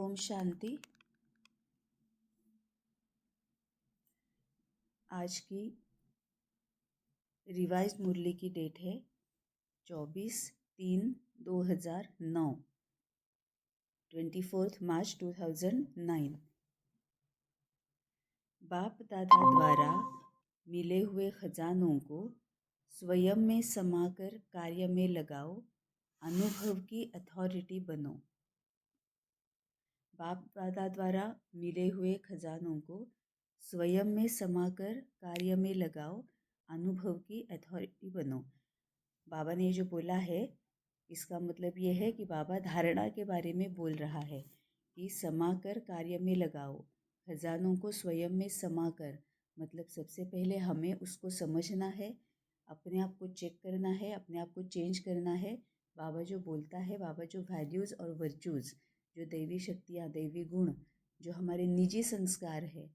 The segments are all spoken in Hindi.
ओम शांति। आज की रिवाइज मुरली की डेट है 24/3/2009, 24 मार्च 2009। बाप दादा द्वारा मिले हुए खजानों को स्वयं में समाकर कार्य में लगाओ, अनुभव की अथॉरिटी बनो। बाप दादा द्वारा मिले हुए खजानों को स्वयं में समाकर कार्य में लगाओ, अनुभव की अथॉरिटी बनो। बाबा ने जो बोला है इसका मतलब ये है कि बाबा धारणा के बारे में बोल रहा है कि समाकर कार्य में लगाओ, खजानों को स्वयं में समाकर, मतलब सबसे पहले हमें उसको समझना है, अपने आप को चेक करना है, अपने आप को चेंज करना है। बाबा जो बोलता है, बाबा जो वैल्यूज़ और वर्चूज़, जो दैवी शक्तियाँ, दैवी गुण, जो हमारे निजी संस्कार है,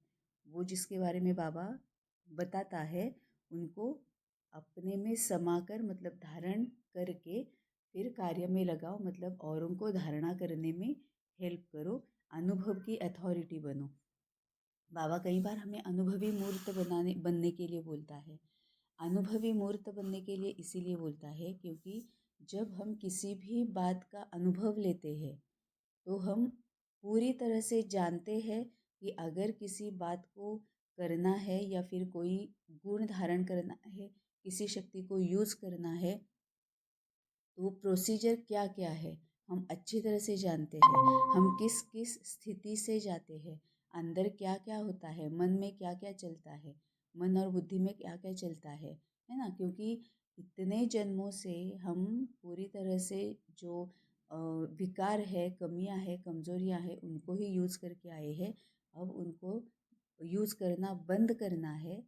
वो जिसके बारे में बाबा बताता है, उनको अपने में समाकर, मतलब धारण करके फिर कार्य में लगाओ, मतलब औरों को धारणा करने में हेल्प करो, अनुभव की अथॉरिटी बनो। बाबा कई बार हमें अनुभवी मूर्त बनने के लिए बोलता है। अनुभवी मूर्त बनने के लिए इसीलिए बोलता है क्योंकि जब हम किसी भी बात का अनुभव लेते हैं तो हम पूरी तरह से जानते हैं कि अगर किसी बात को करना है या फिर कोई गुण धारण करना है, किसी शक्ति को यूज़ करना है, तो प्रोसीजर क्या क्या है हम अच्छी तरह से जानते हैं। हम किस किस स्थिति से जाते हैं, अंदर क्या क्या होता है, मन में क्या क्या चलता है, मन और बुद्धि में क्या क्या चलता है ना। क्योंकि इतने जन्मों से हम पूरी तरह से जो विकार है, कमियां है, कमज़ोरियां है, उनको ही यूज़ करके आए हैं। अब उनको यूज़ करना बंद करना है।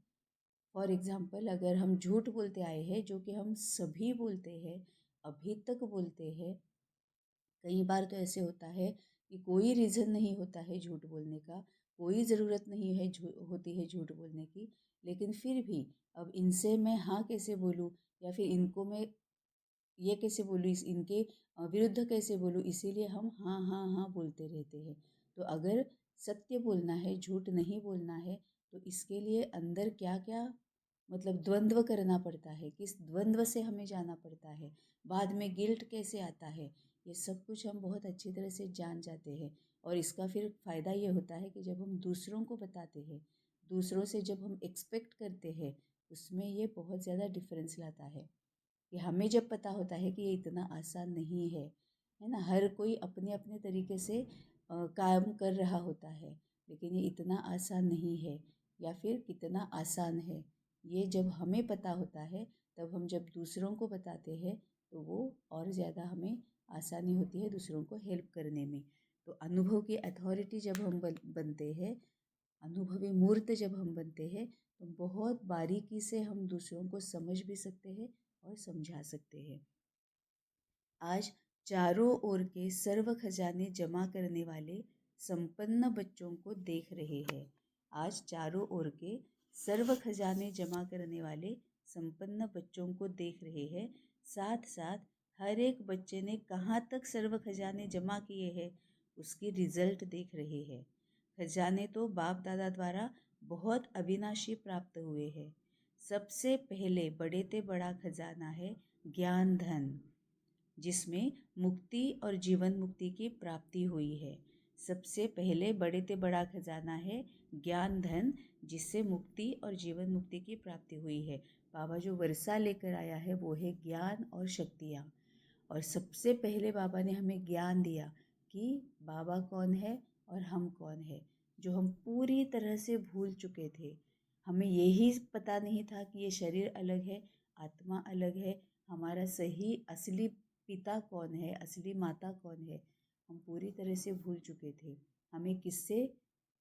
फॉर एग्ज़ाम्पल, अगर हम झूठ बोलते आए हैं, जो कि हम सभी बोलते हैं, अभी तक बोलते हैं, कई बार तो ऐसे होता है कि कोई रीज़न नहीं होता है झूठ बोलने का, कोई ज़रूरत नहीं है होती है झूठ बोलने की, लेकिन फिर भी अब इनसे मैं हाँ कैसे बोलूँ, या फिर इनको मैं ये कैसे बोलूँ, इनके विरुद्ध कैसे बोलूँ, इसीलिए हम हाँ हाँ हाँ बोलते रहते हैं। तो अगर सत्य बोलना है, झूठ नहीं बोलना है, तो इसके लिए अंदर क्या क्या, मतलब द्वंद्व करना पड़ता है, किस द्वंद्व से हमें जाना पड़ता है, बाद में गिल्ट कैसे आता है, ये सब कुछ हम बहुत अच्छी तरह से जान जाते हैं। और इसका फिर फ़ायदा ये होता है कि जब हम दूसरों को बताते हैं, दूसरों से जब हम एक्सपेक्ट करते हैं, उसमें ये बहुत ज़्यादा डिफरेंस लाता है। कि हमें जब पता होता है कि ये इतना आसान नहीं है ना, हर कोई अपने अपने तरीके से काम कर रहा होता है, लेकिन ये इतना आसान नहीं है, या फिर कितना आसान है, ये जब हमें पता होता है, तब हम जब दूसरों को बताते हैं तो वो और ज़्यादा हमें आसानी होती है दूसरों को हेल्प करने में। तो अनुभव की अथॉरिटी जब हम बनते हैं, अनुभवी मूर्त जब हम बनते हैं, तो बहुत बारीकी से हम दूसरों को समझ भी सकते हैं और समझा सकते हैं। आज चारों ओर के सर्व खजाने जमा करने वाले संपन्न बच्चों को देख रहे हैं। आज चारों ओर के सर्व खजाने जमा करने वाले संपन्न बच्चों को देख रहे हैं। साथ साथ हर एक बच्चे ने कहाँ तक सर्व खजाने जमा किए हैं उसकी रिजल्ट देख रहे हैं। खजाने तो बाप दादा द्वारा बहुत अविनाशी प्राप्त हुए हैं। सबसे पहले बड़े ते बड़ा खजाना है ज्ञान धन, जिसमें मुक्ति और जीवन मुक्ति की प्राप्ति हुई है। सबसे पहले बड़े ते बड़ा खजाना है ज्ञान धन, जिससे मुक्ति और जीवन मुक्ति की प्राप्ति हुई है। बाबा जो वर्षा लेकर आया है वो है ज्ञान और शक्तियाँ। और सबसे पहले बाबा ने हमें ज्ञान दिया कि बाबा कौन है और हम कौन है, जो हम पूरी तरह से भूल चुके थे। हमें यही पता नहीं था कि ये शरीर अलग है, आत्मा अलग है, हमारा सही असली पिता कौन है, असली माता कौन है, हम पूरी तरह से भूल चुके थे। हमें किससे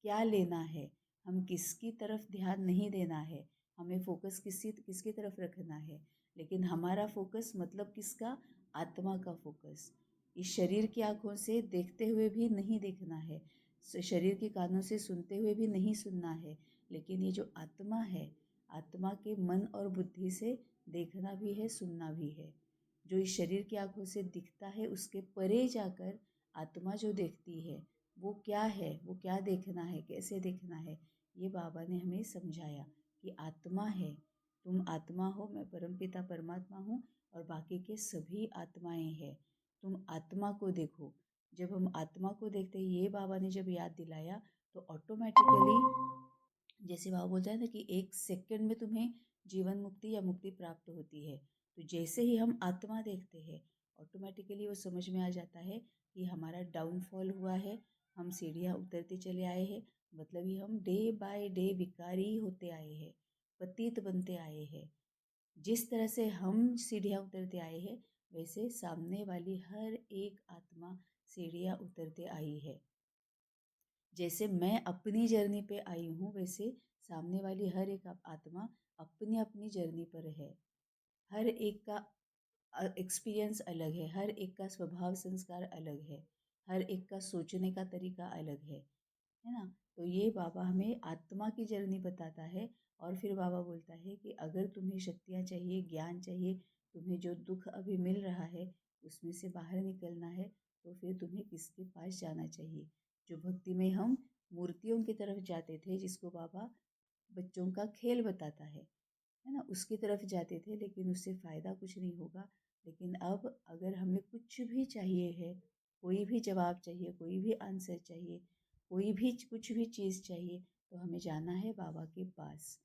क्या लेना है, हम किसकी तरफ ध्यान नहीं देना है, हमें फोकस किसकी तरफ रखना है। लेकिन हमारा फोकस मतलब किसका, आत्मा का फोकस। इस शरीर की आँखों से देखते हुए भी नहीं देखना है, शरीर के कानों से सुनते हुए भी नहीं सुनना है, लेकिन ये जो आत्मा है, आत्मा के मन और बुद्धि से देखना भी है, सुनना भी है। जो इस शरीर की आँखों से दिखता है उसके परे जाकर आत्मा जो देखती है वो क्या है, वो क्या देखना है, कैसे देखना है, ये बाबा ने हमें समझाया कि आत्मा है, तुम आत्मा हो, मैं परमपिता परमात्मा हूँ और बाकी के सभी आत्माएं हैं, तुम आत्मा को देखो। जब हम आत्मा को देखते हैं, ये बाबा ने जब याद दिलाया तो ऑटोमेटिकली, जैसे बाबा बोलता है ना कि 1 सेकंड में तुम्हें जीवन मुक्ति या मुक्ति प्राप्त होती है, तो जैसे ही हम आत्मा देखते हैं ऑटोमेटिकली वो समझ में आ जाता है कि हमारा डाउनफॉल हुआ है, हम सीढ़ियाँ उतरते चले आए हैं, मतलब ही हम डे बाय डे विकारी होते आए हैं, पतित बनते आए हैं। जिस तरह से हम सीढ़ियाँ उतरते आए हैं वैसे सामने वाली हर एक आत्मा सीढ़ियाँ उतरते आई है। जैसे मैं अपनी जर्नी पे आई हूँ वैसे सामने वाली हर एक आत्मा अपनी अपनी जर्नी पर है। हर एक का एक्सपीरियंस अलग है, हर एक का स्वभाव संस्कार अलग है, हर एक का सोचने का तरीका अलग है ना। तो ये बाबा हमें आत्मा की जर्नी बताता है और फिर बाबा बोलता है कि अगर तुम्हें शक्तियाँ चाहिए, ज्ञान चाहिए, तुम्हें जो दुख अभी मिल रहा है उसमें से बाहर निकलना है, तो फिर तुम्हें किसके पास जाना चाहिए। जो भक्ति में हम मूर्तियों की तरफ जाते थे, जिसको बाबा बच्चों का खेल बताता है ना, उसकी तरफ जाते थे, लेकिन उससे फ़ायदा कुछ नहीं होगा। लेकिन अब अगर हमें कुछ भी चाहिए है, कोई भी जवाब चाहिए, कोई भी आंसर चाहिए, कोई भी कुछ भी चीज़ चाहिए, तो हमें जाना है बाबा के पास,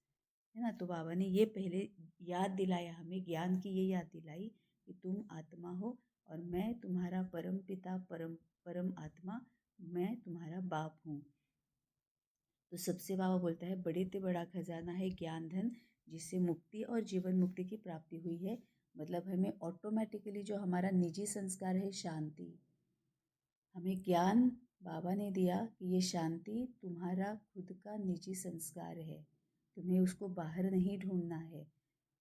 है ना। तो बाबा ने ये पहले याद दिलाया, हमें ज्ञान की ये याद दिलाई कि तुम आत्मा हो और मैं तुम्हारा परम पिता, परम परम आत्मा, मैं तुम्हारा बाप हूँ। तो सबसे बाबा बोलता है बड़े से बड़ा खजाना है ज्ञान धन, जिससे मुक्ति और जीवन मुक्ति की प्राप्ति हुई है। मतलब हमें ऑटोमेटिकली जो हमारा निजी संस्कार है शांति, हमें ज्ञान बाबा ने दिया कि ये शांति तुम्हारा खुद का निजी संस्कार है, तुम्हें उसको बाहर नहीं ढूंढना है।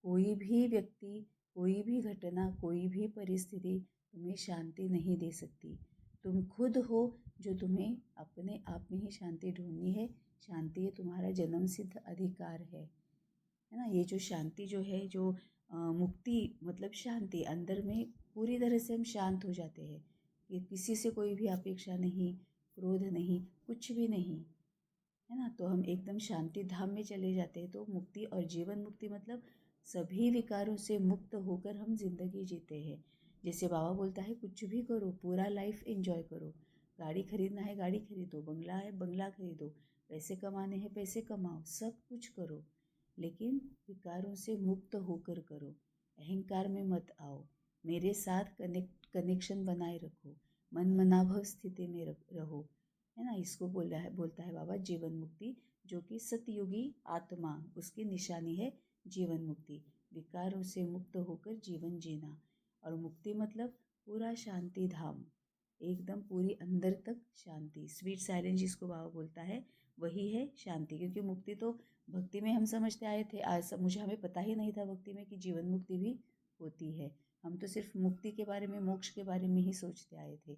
कोई भी व्यक्ति, कोई भी घटना, कोई भी परिस्थिति तुम्हें शांति नहीं दे सकती। तुम खुद हो जो तुम्हें अपने आप में ही शांति ढूंढनी है। शांति ये तुम्हारा जन्म सिद्ध अधिकार है ना। ये जो शांति जो है, जो मुक्ति मतलब शांति, अंदर में पूरी तरह से हम शांत हो जाते हैं। ये किसी से कोई भी अपेक्षा नहीं, क्रोध नहीं, कुछ भी नहीं, है ना। तो हम एकदम शांति धाम में चले जाते हैं। तो मुक्ति और जीवन मुक्ति मतलब सभी विकारों से मुक्त होकर हम जिंदगी जीते हैं। जैसे बाबा बोलता है कुछ भी करो, पूरा लाइफ एंजॉय करो, गाड़ी खरीदना है गाड़ी खरीदो, बंगला है बंगला खरीदो, पैसे कमाने हैं पैसे कमाओ, सब कुछ करो, लेकिन विकारों से मुक्त होकर करो। अहंकार में मत आओ, मेरे साथ कनेक्शन बनाए रखो, मन मनाभव स्थिति में रहो, है ना। इसको बोलता है बाबा जीवन मुक्ति, जो कि सतयुगी आत्मा, उसकी निशानी है जीवन मुक्ति। विकारों से मुक्त होकर जीवन जीना। और मुक्ति मतलब पूरा शांति धाम, एकदम पूरी अंदर तक शांति, स्वीट साइलेंस जिसको बाबा बोलता है, वही है शांति। क्योंकि मुक्ति तो भक्ति में हम समझते आए थे, आज सब मुझे हमें पता ही नहीं था भक्ति में कि जीवन मुक्ति भी होती है। हम तो सिर्फ मुक्ति के बारे में, मोक्ष के बारे में ही सोचते आए थे।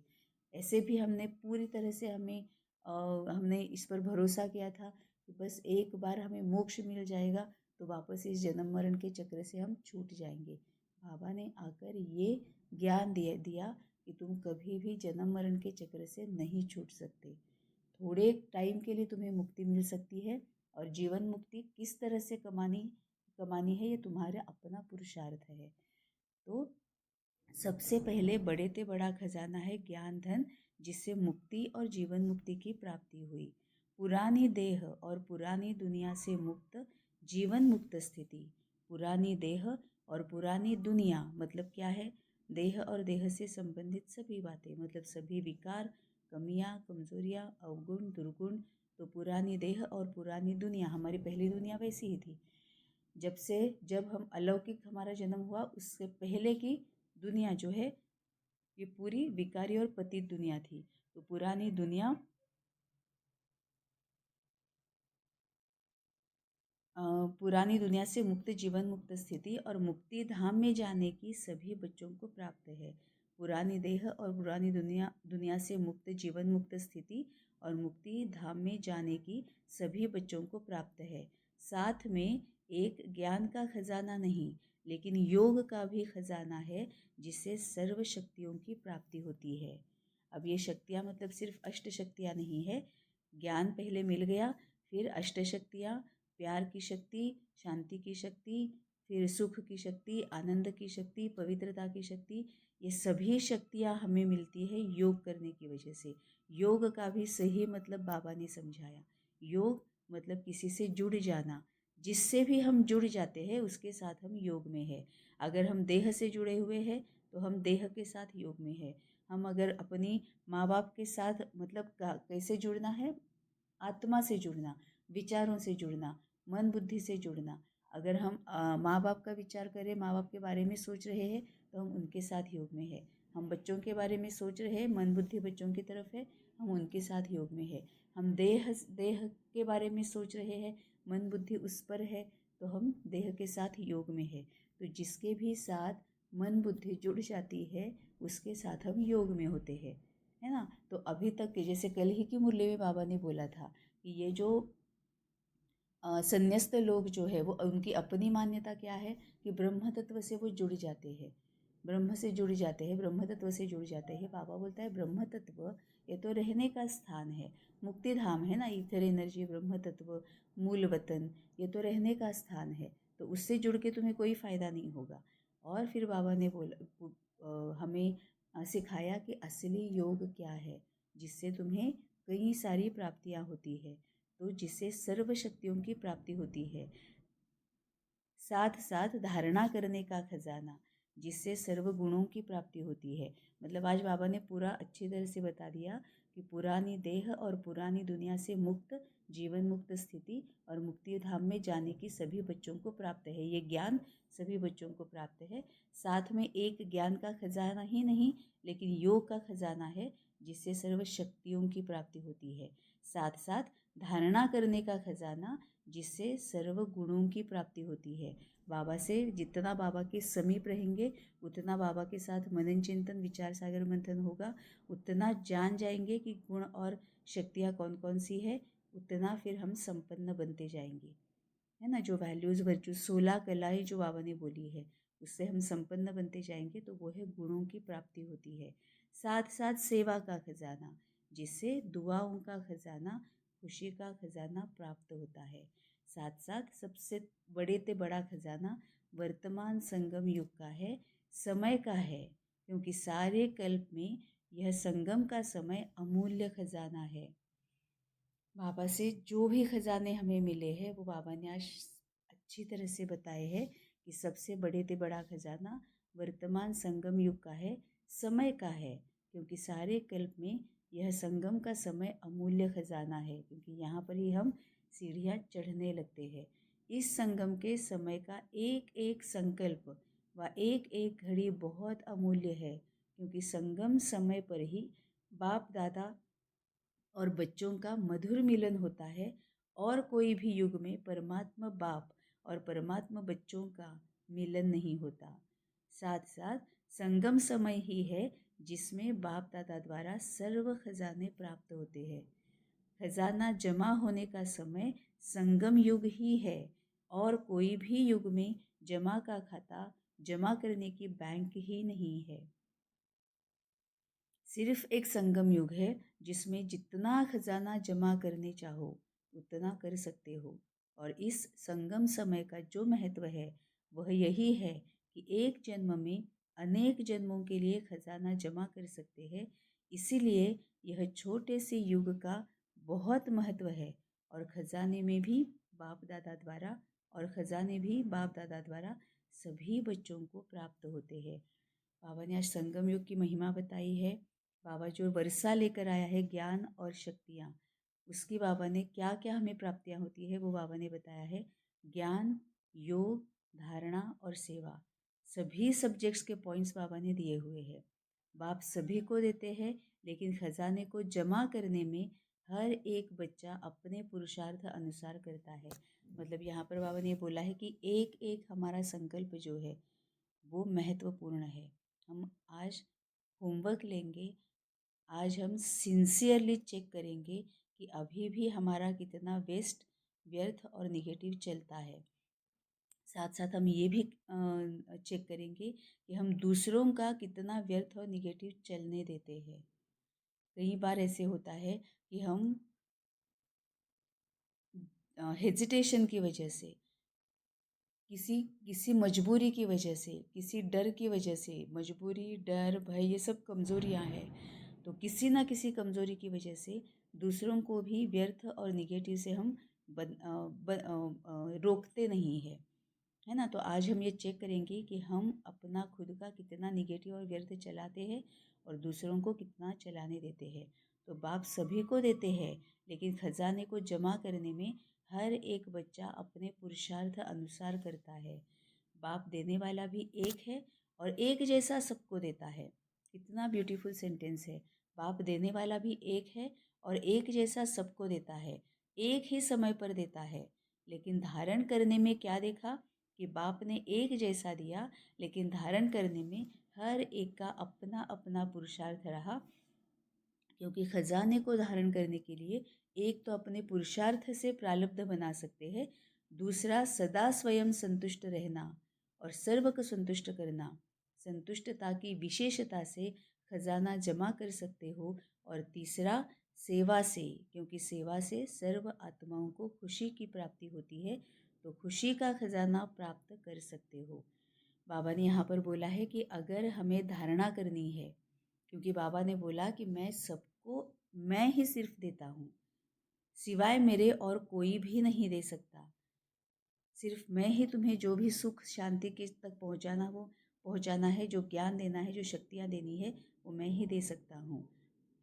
ऐसे भी हमने पूरी तरह से हमने इस पर भरोसा किया था कि बस एक बार हमें मोक्ष मिल जाएगा तो वापस इस जन्म मरण के चक्र से हम छूट जाएंगे। बाबा ने आकर ये ज्ञान दिया कि तुम कभी भी जन्म मरण के चक्र से नहीं छूट सकते। थोड़े टाइम के लिए तुम्हें मुक्ति मिल सकती है, और जीवन मुक्ति किस तरह से कमानी है ये तुम्हारा अपना पुरुषार्थ है। तो सबसे पहले बड़े से बड़ा खजाना है ज्ञान धन, जिससे मुक्ति और जीवन मुक्ति की प्राप्ति हुई। पुरानी देह और पुरानी दुनिया से मुक्त जीवन मुक्त स्थिति। पुरानी देह और पुरानी दुनिया मतलब क्या है, देह और देह से संबंधित सभी बातें, मतलब सभी विकार, कमियां, कमजोरियां, अवगुण, दुर्गुण। तो पुरानी देह और पुरानी दुनिया, हमारी पहली दुनिया वैसी ही थी। जब हम अलौकिक हमारा जन्म हुआ, उससे पहले की दुनिया जो है ये पूरी विकारी और पतित दुनिया थी। तो पुरानी दुनिया, पुरानी दुनिया से मुक्त जीवन मुक्त स्थिति और मुक्ति धाम में जाने की सभी बच्चों को प्राप्त है। पुरानी देह और पुरानी दुनिया से मुक्त जीवन मुक्त स्थिति और मुक्ति धाम में जाने की सभी बच्चों को प्राप्त है। साथ में एक ज्ञान का खजाना नहीं, लेकिन योग का भी खजाना है, जिससे सर्व शक्तियों की प्राप्ति होती है। अब ये शक्तियाँ मतलब सिर्फ अष्ट शक्तियाँ नहीं है, ज्ञान पहले मिल गया, फिर अष्ट शक्तियाँ, प्यार की शक्ति, शांति की शक्ति, फिर सुख की शक्ति, आनंद की शक्ति, पवित्रता की शक्ति, ये सभी शक्तियाँ हमें मिलती है योग करने की वजह से। योग का भी सही मतलब बाबा ने समझाया। योग मतलब किसी से जुड़ जाना, जिससे भी हम जुड़ जाते हैं उसके साथ हम योग में है। अगर हम देह से जुड़े हुए हैं तो हम देह के साथ योग में है। हम अगर अपनी माँ बाप के साथ मतलब कैसे जुड़ना है, आत्मा से जुड़ना, विचारों से जुड़ना, मन बुद्धि से जुड़ना। अगर हम माँ बाप का विचार करें, माँ बाप के बारे में सोच रहे हैं तो हम उनके साथ योग में है। हम बच्चों के बारे में सोच रहे हैं, मन बुद्धि बच्चों की तरफ है, हम उनके साथ योग में है। हम देह देह के बारे में सोच रहे हैं, मन बुद्धि उस पर है, तो हम देह के साथ योग में है। तो जिसके भी साथ मन बुद्धि जुड़ जाती है उसके साथ हम योग में होते हैं, है ना। तो अभी तक के जैसे कल ही की मुरली में बाबा ने बोला था कि ये जो संन्यस्त लोग जो है वो उनकी अपनी मान्यता क्या है कि ब्रह्म तत्व से वो जुड़ जाते हैं, ब्रह्म से जुड़ जाते हैं, ब्रह्म तत्व से जुड़ जाते हैं। बाबा बोलता है ब्रह्म तत्व ये तो रहने का स्थान है, मुक्ति धाम है ना, ईथर एनर्जी, ब्रह्म तत्व, मूल वतन, ये तो रहने का स्थान है, तो उससे जुड़ के तुम्हें कोई फ़ायदा नहीं होगा। और फिर बाबा ने हमें सिखाया कि असली योग क्या है, जिससे तुम्हें कई सारी प्राप्तियाँ होती है, तो जिससे सर्व शक्तियों की प्राप्ति होती है। साथ साथ धारणा करने का खजाना, जिससे सर्व गुणों की प्राप्ति होती है। मतलब आज बाबा ने पूरा अच्छी तरह से बता दिया कि पुरानी देह और पुरानी दुनिया से मुक्त जीवन मुक्त स्थिति और मुक्ति धाम में जाने की सभी बच्चों को प्राप्त है। ये ज्ञान सभी बच्चों को प्राप्त है। साथ में एक ज्ञान का खजाना ही नहीं लेकिन योग का खजाना है, जिससे सर्व शक्तियों की प्राप्ति होती है। साथ साथ धारणा करने का खजाना, जिससे सर्व गुणों की प्राप्ति होती है। बाबा से जितना बाबा के समीप रहेंगे उतना बाबा के साथ मनन चिंतन विचार सागर मंथन होगा, उतना जान जाएंगे कि गुण और शक्तियाँ कौन कौन सी है, उतना फिर हम संपन्न बनते जाएंगे, है ना। जो वैल्यूज़ वर्च्यूज 16 कलाएँ जो बाबा ने बोली है उससे हम संपन्न बनते जाएंगे, तो वो है गुणों की प्राप्ति होती है। साथ साथ सेवा का खजाना, जिससे दुआओं का खजाना, खुशी का खजाना प्राप्त होता है। साथ साथ सबसे बड़े से बड़ा खजाना वर्तमान संगम युग का है, समय का है, क्योंकि सारे कल्प में यह संगम का समय अमूल्य खजाना है। बाबा से जो भी खजाने हमें मिले हैं वो बाबा ने आज अच्छी तरह से बताए हैं कि सबसे बड़े से बड़ा खजाना वर्तमान संगम युग का है, समय का है, क्योंकि सारे कल्प में यह संगम का समय अमूल्य खजाना है, क्योंकि यहाँ पर ही हम सीढ़ियाँ चढ़ने लगते हैं। इस संगम के समय का एक एक संकल्प व एक एक घड़ी बहुत अमूल्य है, क्योंकि संगम समय पर ही बाप दादा और बच्चों का मधुर मिलन होता है, और कोई भी युग में परमात्मा बाप और परमात्मा बच्चों का मिलन नहीं होता। साथ साथ संगम समय ही है जिसमें बाप दादा द्वारा सर्व खजाने प्राप्त होते हैं। खजाना जमा होने का समय संगम युग ही है, और कोई भी युग में जमा का खाता जमा करने की बैंक ही नहीं है। सिर्फ एक संगम युग है जिसमें जितना खजाना जमा करने चाहो उतना कर सकते हो। और इस संगम समय का जो महत्व है वह यही है कि एक जन्म में अनेक जन्मों के लिए खजाना जमा कर सकते हैं। इसीलिए यह छोटे से युग का बहुत महत्व है, और खजाने में भी बाप दादा द्वारा और खजाने भी बाप दादा द्वारा सभी बच्चों को प्राप्त होते हैं। बाबा ने आज संगम युग की महिमा बताई है। बाबा जो वर्षा लेकर आया है ज्ञान और शक्तियाँ, उसकी बाबा ने क्या क्या हमें प्राप्तियाँ होती है वो बाबा ने बताया है। ज्ञान, योग, धारणा और सेवा, सभी सब्जेक्ट्स के पॉइंट्स बाबा ने दिए हुए हैं। बाप सभी को देते हैं, लेकिन खजाने को जमा करने में हर एक बच्चा अपने पुरुषार्थ अनुसार करता है। मतलब यहाँ पर बाबा ने बोला है कि एक एक हमारा संकल्प जो है वो महत्वपूर्ण है। हम आज होमवर्क लेंगे, आज हम सिंसियरली चेक करेंगे कि अभी भी हमारा कितना वेस्ट, व्यर्थ और निगेटिव चलता है। साथ साथ हम ये भी चेक करेंगे कि हम दूसरों का कितना व्यर्थ और निगेटिव चलने देते हैं। कई बार ऐसे होता है कि हम हेजिटेशन की वजह से, किसी किसी मजबूरी की वजह से, किसी डर की वजह से, मजबूरी, डर, भय ये सब कमज़ोरियाँ हैं। तो किसी ना किसी कमज़ोरी की वजह से दूसरों को भी व्यर्थ और निगेटिव से हम रोकते नहीं हैं, है ना। तो आज हम ये चेक करेंगे कि हम अपना खुद का कितना निगेटिव और व्यर्थ चलाते हैं और दूसरों को कितना चलाने देते हैं। तो बाप सभी को देते हैं, लेकिन खजाने को जमा करने में हर एक बच्चा अपने पुरुषार्थ अनुसार करता है। बाप देने वाला भी एक है और एक जैसा सबको देता है। कितना ब्यूटीफुल सेंटेंस है। बाप देने वाला भी एक है और एक जैसा सबको देता है, एक ही समय पर देता है। लेकिन धारण करने में क्या देखा कि बाप ने एक जैसा दिया, लेकिन धारण करने में हर एक का अपना अपना पुरुषार्थ रहा। क्योंकि खजाने को धारण करने के लिए एक तो अपने पुरुषार्थ से प्रारब्ध बना सकते हैं, दूसरा सदा स्वयं संतुष्ट रहना और सर्व को संतुष्ट करना। संतुष्टता की विशेषता से खजाना जमा कर सकते हो, और तीसरा सेवा से, क्योंकि सेवा से सर्व आत्माओं को खुशी की प्राप्ति होती है, तो खुशी का खजाना प्राप्त कर सकते हो। बाबा ने यहाँ पर बोला है कि अगर हमें धारणा करनी है, क्योंकि बाबा ने बोला कि मैं सबको, मैं ही सिर्फ देता हूँ, सिवाय मेरे और कोई भी नहीं दे सकता। सिर्फ मैं ही तुम्हें जो भी सुख शांति के तक पहुँचाना वो पहुँचाना है, जो ज्ञान देना है, जो शक्तियाँ देनी है, वो मैं ही दे सकता हूँ,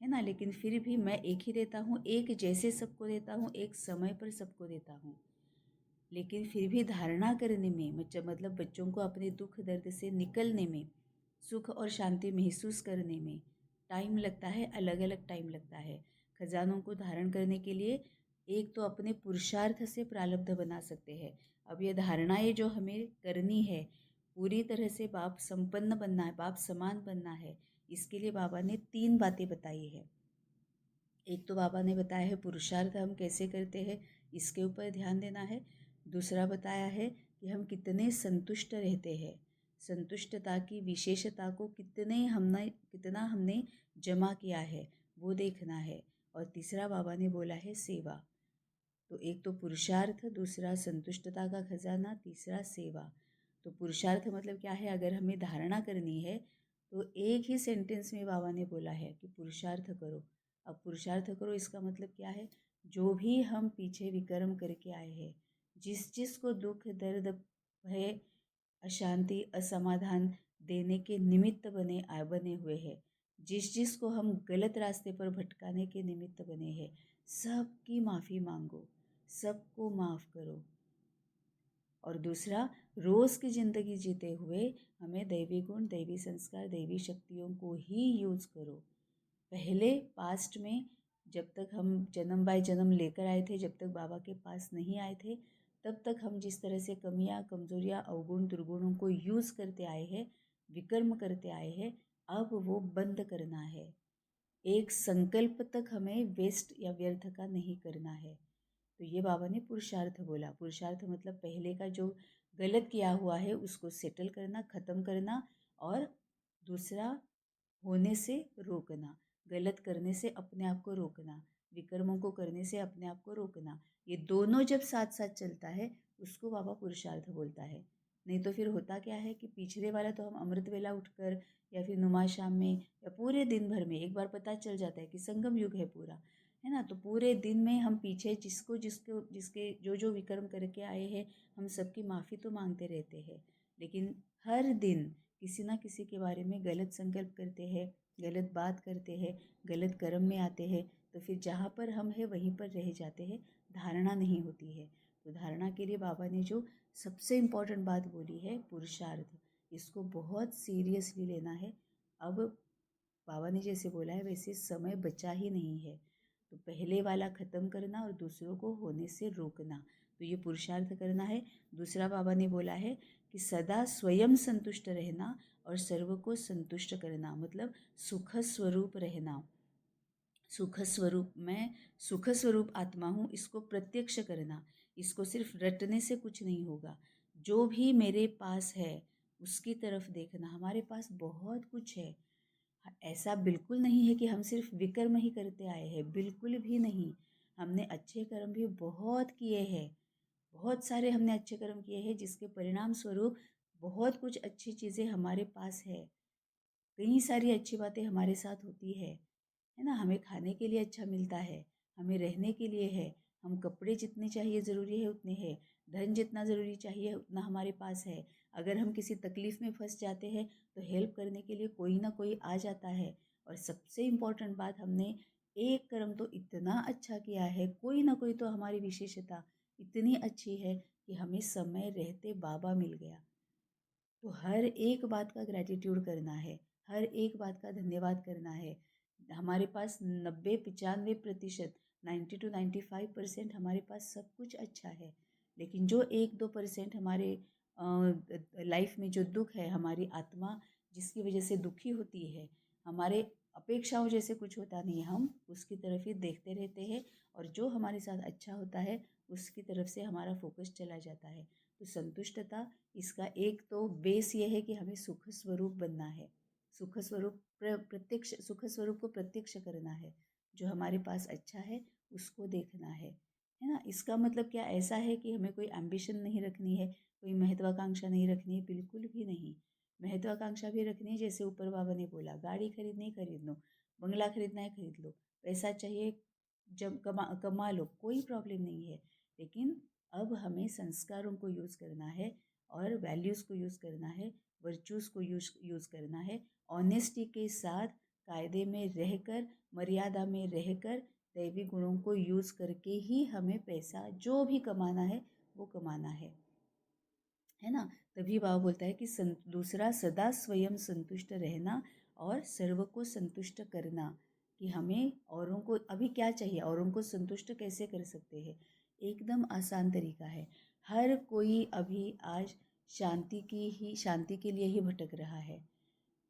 है ना। लेकिन फिर भी मैं एक ही देता हूँ, एक जैसे सबको देता हूँ, एक समय पर सबको देता हूँ। लेकिन फिर भी धारणा करने में, मतलब बच्चों को अपने दुख दर्द से निकलने में, सुख और शांति महसूस करने में टाइम लगता है, अलग अलग टाइम लगता है। खजानों को धारण करने के लिए एक तो अपने पुरुषार्थ से प्रारब्ध बना सकते हैं। अब ये धारणाएं जो हमें करनी है, पूरी तरह से बाप संपन्न बनना है, बाप समान बनना है, इसके लिए बाबा ने 3 बातें बताई है। एक तो बाबा ने बताया है पुरुषार्थ हम कैसे करते हैं, इसके ऊपर ध्यान देना है। दूसरा बताया है कि हम कितने संतुष्ट रहते हैं, संतुष्टता की विशेषता को कितना हमने जमा किया है वो देखना है। और तीसरा बाबा ने बोला है सेवा। तो एक तो पुरुषार्थ, दूसरा संतुष्टता का खजाना, तीसरा सेवा। तो पुरुषार्थ मतलब क्या है, अगर हमें धारणा करनी है तो एक ही सेंटेंस में बाबा ने बोला है कि पुरुषार्थ करो। अब पुरुषार्थ करो इसका मतलब क्या है, जो भी हम पीछे विकर्म करके आए हैं, जिस जिस को दुख दर्द भय अशांति असमाधान देने के निमित्त बने हुए हैं, जिस जिस को हम गलत रास्ते पर भटकाने के निमित्त बने हैं, सबकी माफ़ी मांगो, सबको माफ़ करो। और दूसरा, रोज़ की ज़िंदगी जीते हुए हमें दैवी गुण, दैवी संस्कार, दैवी शक्तियों को ही यूज़ करो। पहले पास्ट में जब तक हम जन्म बाय जन्म लेकर आए थे, जब तक बाबा के पास नहीं आए थे, तब तक हम जिस तरह से कमियां, कमज़ोरियां, अवगुण, दुर्गुणों को यूज़ करते आए हैं, विकर्म करते आए हैं, अब वो बंद करना है। एक संकल्प तक हमें वेस्ट या व्यर्थ का नहीं करना है। तो ये बाबा ने पुरुषार्थ बोला। पुरुषार्थ मतलब पहले का जो गलत किया हुआ है उसको सेटल करना, ख़त्म करना, और दूसरा होने से रोकना, गलत करने से अपने आप को रोकना, विकर्मों को करने से अपने आप को रोकना। ये दोनों जब साथ साथ चलता है उसको बाबा पुरुषार्थ बोलता है। नहीं तो फिर होता क्या है कि पिछले वाला तो हम अमृत वेला उठकर या फिर नुमा शाम में या पूरे दिन भर में एक बार पता चल जाता है कि संगम युग है पूरा, है ना। तो पूरे दिन में हम पीछे जिसको जिसको जिसके जो जो विकर्म करके आए हैं, हम सबकी माफ़ी तो मांगते रहते हैं, लेकिन हर दिन किसी ना किसी के बारे में गलत संकल्प करते हैं, गलत बात करते हैं, गलत कर्म में आते हैं, तो फिर जहाँ पर हम हैं वहीं पर रह जाते हैं, धारणा नहीं होती है। तो धारणा के लिए बाबा ने जो सबसे इम्पोर्टेंट बात बोली है पुरुषार्थ, इसको बहुत सीरियसली लेना है। अब बाबा ने जैसे बोला है वैसे समय बचा ही नहीं है, तो पहले वाला ख़त्म करना और दूसरों को होने से रोकना, तो ये पुरुषार्थ करना है। दूसरा बाबा ने बोला है कि सदा स्वयं संतुष्ट रहना और सर्व को संतुष्ट करना, मतलब सुख स्वरूप रहना। सुख स्वरूप, मैं सुख स्वरूप आत्मा हूँ, इसको प्रत्यक्ष करना। इसको सिर्फ रटने से कुछ नहीं होगा, जो भी मेरे पास है उसकी तरफ देखना। हमारे पास बहुत कुछ है, ऐसा बिल्कुल नहीं है कि हम सिर्फ विकर्म ही करते आए हैं, बिल्कुल भी नहीं। हमने अच्छे कर्म भी बहुत किए हैं, बहुत सारे हमने अच्छे कर्म किए हैं जिसके परिणाम स्वरूप बहुत कुछ अच्छी चीज़ें हमारे पास है। कई सारी अच्छी बातें हमारे साथ होती है ना। हमें खाने के लिए अच्छा मिलता है, हमें रहने के लिए है, हम कपड़े जितने चाहिए ज़रूरी है उतने हैं, धन जितना ज़रूरी चाहिए उतना हमारे पास है। अगर हम किसी तकलीफ़ में फंस जाते हैं तो हेल्प करने के लिए कोई ना कोई आ जाता है। और सबसे इम्पोर्टेंट बात, हमने एक कर्म तो इतना अच्छा किया है, कोई ना कोई तो हमारी विशेषता इतनी अच्छी है कि हमें समय रहते बाबा मिल गया। तो हर एक बात का ग्रैटिट्यूड करना है, हर एक बात का धन्यवाद करना है। हमारे पास 90-95% 90 to 95% हमारे पास सब कुछ अच्छा है। लेकिन जो 1-2% हमारे लाइफ में जो दुख है, हमारी आत्मा जिसकी वजह से दुखी होती है, हमारे अपेक्षाओं जैसे कुछ होता नहीं है, हम उसकी तरफ ही देखते रहते हैं। और जो हमारे साथ अच्छा होता है उसकी तरफ से हमारा फोकस चला जाता है। तो संतुष्टता, इसका एक तो बेस ये है कि हमें सुख स्वरूप बनना है। सुख स्वरूप प्रत्यक्ष सुख स्वरूप को प्रत्यक्ष करना है। जो हमारे पास अच्छा है उसको देखना है ना। इसका मतलब क्या ऐसा है कि हमें कोई एम्बिशन नहीं रखनी है, कोई महत्वाकांक्षा नहीं रखनी है, बिल्कुल भी नहीं। महत्वाकांक्षा भी रखनी है, जैसे ऊपर बाबा ने बोला, गाड़ी खरीदनी है खरीद लो, बंगला खरीदना है खरीद लो, पैसा चाहिए जब कमा कमा लो, कोई प्रॉब्लम नहीं है। लेकिन अब हमें संस्कारों को यूज़ करना है और वैल्यूज़ को यूज़ करना है, वर्चूज़ को यूज़ करना है। ऑनेस्टी के साथ कायदे में रहकर, मर्यादा में रहकर, दैवी गुणों को यूज़ करके ही हमें पैसा जो भी कमाना है वो कमाना है ना। तभी बाबा बोलता है कि दूसरा सदा स्वयं संतुष्ट रहना और सर्व को संतुष्ट करना। कि हमें औरों को अभी क्या चाहिए, औरों को संतुष्ट कैसे कर सकते हैं। एकदम आसान तरीका है। हर कोई अभी आज शांति के लिए ही भटक रहा है।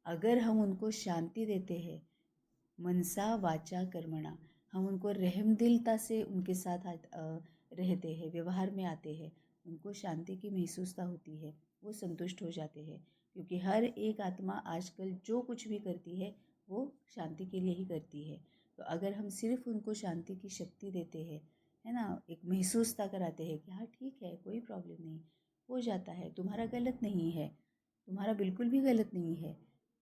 अगर हम उनको शांति देते हैं, मनसा वाचा कर्मणा, हम उनको रहमदिलता से उनके साथ रहते हैं, व्यवहार में आते हैं, उनको शांति की महसूसता होती है, वो संतुष्ट हो जाते हैं। क्योंकि हर एक आत्मा आजकल जो कुछ भी करती है वो शांति के लिए ही करती है। तो अगर हम सिर्फ उनको शांति की शक्ति देते हैं, है ना, एक महसूसता कराते हैं कि हाँ ठीक है, कोई प्रॉब्लम नहीं, हो जाता है, तुम्हारा गलत नहीं है, तुम्हारा बिल्कुल भी गलत नहीं है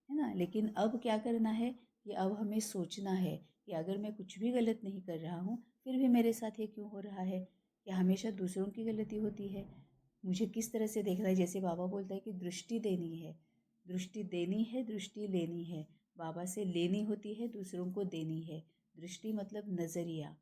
ना। लेकिन अब क्या करना है कि अब हमें सोचना है कि अगर मैं कुछ भी गलत नहीं कर रहा हूँ फिर भी मेरे साथ ये क्यों हो रहा है। क्या हमेशा दूसरों की गलती होती है? मुझे किस तरह से देखना है, जैसे बाबा बोलता है कि दृष्टि देनी है, दृष्टि देनी है, दृष्टि लेनी है। बाबा से लेनी होती है, दूसरों को देनी है। दृष्टि मतलब नज़रिया,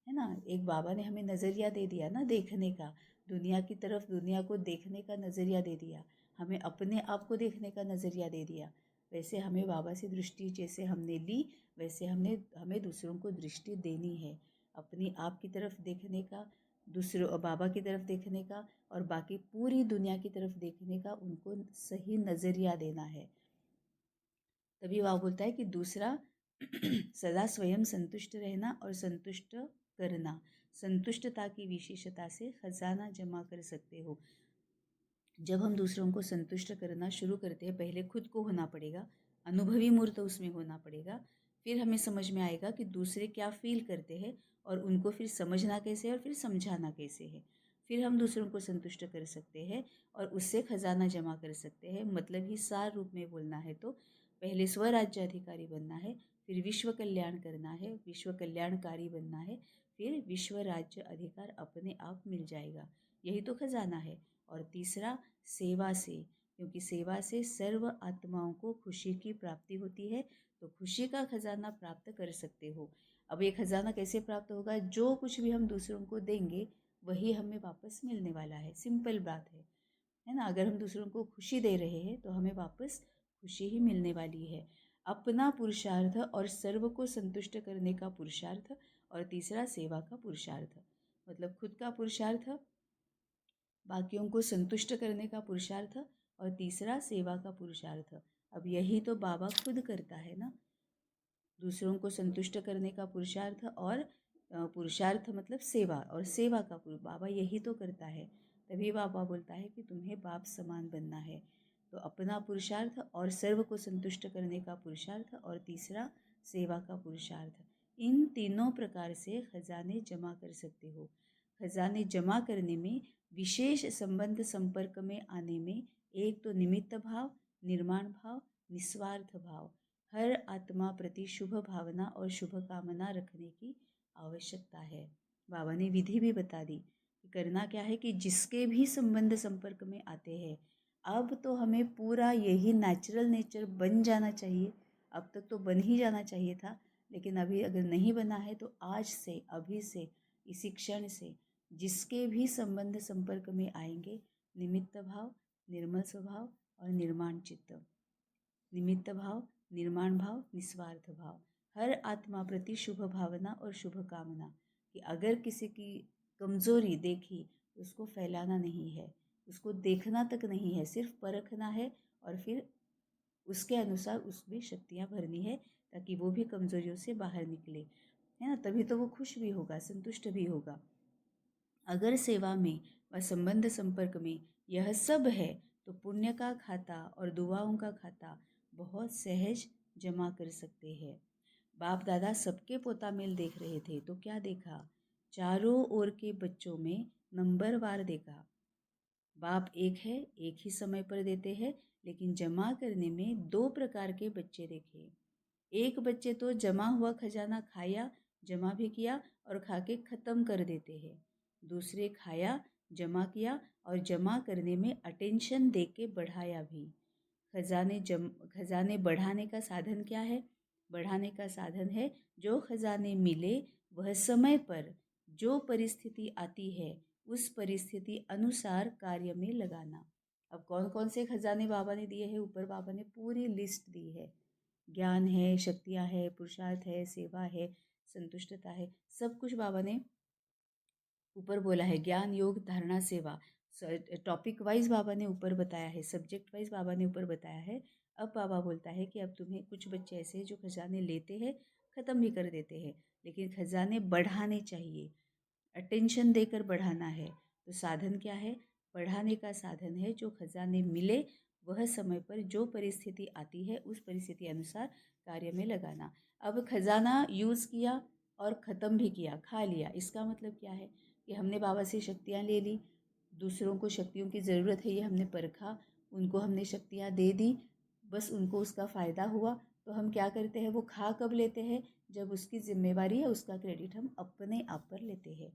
है ना। एक बाबा ने हमें नज़रिया दे दिया ना देखने का, दुनिया की तरफ, दुनिया को देखने का नज़रिया दे दिया, हमें अपने आप को देखने का नज़रिया दे दिया। वैसे हमें बाबा से दृष्टि जैसे हमने ली, वैसे हमें दूसरों को दृष्टि देनी है। अपनी आप की तरफ देखने का, दूसरों बाबा की तरफ देखने का, और बाकी पूरी दुनिया की तरफ देखने का उनको सही नज़रिया देना है। तभी वह बोलता है कि दूसरा सदा स्वयं संतुष्ट रहना और संतुष्ट करना। संतुष्टता की विशेषता से खजाना जमा कर सकते हो। जब हम दूसरों को संतुष्ट करना शुरू करते हैं, पहले खुद को होना पड़ेगा, अनुभवी मूर्त उसमें होना पड़ेगा। फिर हमें समझ में आएगा कि दूसरे क्या फील करते हैं और उनको फिर समझना कैसे है और फिर समझाना कैसे है। फिर हम दूसरों को संतुष्ट कर सकते हैं और उससे खजाना जमा कर सकते हैं। मतलब ही सार रूप में बोलना है तो पहले स्वराज्य अधिकारी बनना है, फिर विश्व कल्याण करना है, विश्व कल्याणकारी बनना है, फिर विश्व राज्य अधिकार अपने आप मिल जाएगा। यही तो खजाना है। और तीसरा सेवा से, क्योंकि सेवा से सर्व आत्माओं को खुशी की प्राप्ति होती है। तो खुशी का खजाना प्राप्त कर सकते हो। अब ये खजाना कैसे प्राप्त होगा? जो कुछ भी हम दूसरों को देंगे वही हमें वापस मिलने वाला है। सिंपल बात है ना। अगर हम दूसरों को खुशी दे रहे हैं तो हमें वापस खुशी ही मिलने वाली है। अपना पुरुषार्थ और सर्व को संतुष्ट करने का पुरुषार्थ, और तीसरा सेवा का पुरुषार्थ। मतलब खुद का पुरुषार्थ, बाकियों को संतुष्ट करने का पुरुषार्थ, और तीसरा सेवा का पुरुषार्थ। अब यही तो बाबा खुद करता है ना, दूसरों को संतुष्ट करने का पुरुषार्थ, और पुरुषार्थ मतलब सेवा, और सेवा का बाबा यही तो करता है। तभी बाबा बोलता है कि तुम्हें बाप समान बनना है। तो अपना पुरुषार्थ और सर्व को संतुष्ट करने का पुरुषार्थ, और तीसरा सेवा का पुरुषार्थ। इन तीनों प्रकार से खजाने जमा कर सकते हो। खजाने जमा करने में, विशेष संबंध संपर्क में आने में, एक तो निमित्त भाव, निर्माण भाव, निस्वार्थ भाव, हर आत्मा प्रति शुभ भावना और शुभ कामना रखने की आवश्यकता है। बाबा ने विधि भी बता दी कि करना क्या है कि जिसके भी संबंध संपर्क में आते हैं, अब तो हमें पूरा यही नेचुरल नेचर बन जाना चाहिए। अब तक तो बन ही जाना चाहिए था, लेकिन अभी अगर नहीं बना है तो आज से, अभी से, इसी क्षण से जिसके भी संबंध संपर्क में आएंगे, निमित्त भाव, निर्मल स्वभाव और निर्माण चित्त, निमित्त भाव, निर्माण भाव, निस्वार्थ भाव, हर आत्मा प्रति शुभ भावना और शुभ कामना, कि अगर किसी की कमजोरी देखी तो उसको फैलाना नहीं है, उसको देखना तक नहीं है, सिर्फ परखना है और फिर उसके अनुसार उसमें शक्तियाँ भरनी है, ताकि वो भी कमजोरियों से बाहर निकले, है ना। तभी तो वो खुश भी होगा, संतुष्ट भी होगा। अगर सेवा में व संबंध संपर्क में यह सब है तो पुण्य का खाता और दुआओं का खाता बहुत सहज जमा कर सकते हैं। बाप दादा सबके पोता मेल देख रहे थे तो क्या देखा? चारों ओर के बच्चों में नंबरवार देखा। बाप एक है, एक ही समय पर देते हैं, लेकिन जमा करने में दो प्रकार के बच्चे देखे। एक बच्चे तो जमा हुआ खजाना खाया, जमा भी किया और खा के खत्म कर देते हैं। दूसरे खाया, जमा किया और जमा करने में अटेंशन दे के बढ़ाया भी। खजाने बढ़ाने का साधन क्या है? बढ़ाने का साधन है, जो खजाने मिले वह समय पर जो परिस्थिति आती है उस परिस्थिति अनुसार कार्य में लगाना। अब कौन कौन से खजाने बाबा ने दिए हैं? ऊपर बाबा ने पूरी लिस्ट दी है। ज्ञान है, शक्तियाँ है, पुरुषार्थ है, सेवा है, संतुष्टता है, सब कुछ बाबा ने ऊपर बोला है। ज्ञान, योग, धारणा, सेवा, टॉपिक वाइज बाबा ने ऊपर बताया है, सब्जेक्ट वाइज बाबा ने ऊपर बताया है। अब बाबा बोलता है कि अब तुम्हें, कुछ बच्चे ऐसे हैं जो खजाने लेते हैं, ख़त्म भी कर देते हैं, लेकिन खजाने बढ़ाने चाहिए, अटेंशन देकर बढ़ाना है। तो साधन क्या है? बढ़ाने का साधन है, जो खजाने मिले वह समय पर जो परिस्थिति आती है उस परिस्थिति अनुसार कार्य में लगाना। अब खजाना यूज़ किया और ख़त्म भी किया, खा लिया, इसका मतलब क्या है कि हमने बाबा से शक्तियाँ ले ली, दूसरों को शक्तियों की ज़रूरत है ये हमने परखा, उनको हमने शक्तियाँ दे दी, बस उनको उसका फ़ायदा हुआ। तो हम क्या करते हैं? वो खा कब लेते हैं? जब उसकी जिम्मेवारी है, उसका क्रेडिट हम अपने आप पर लेते हैं,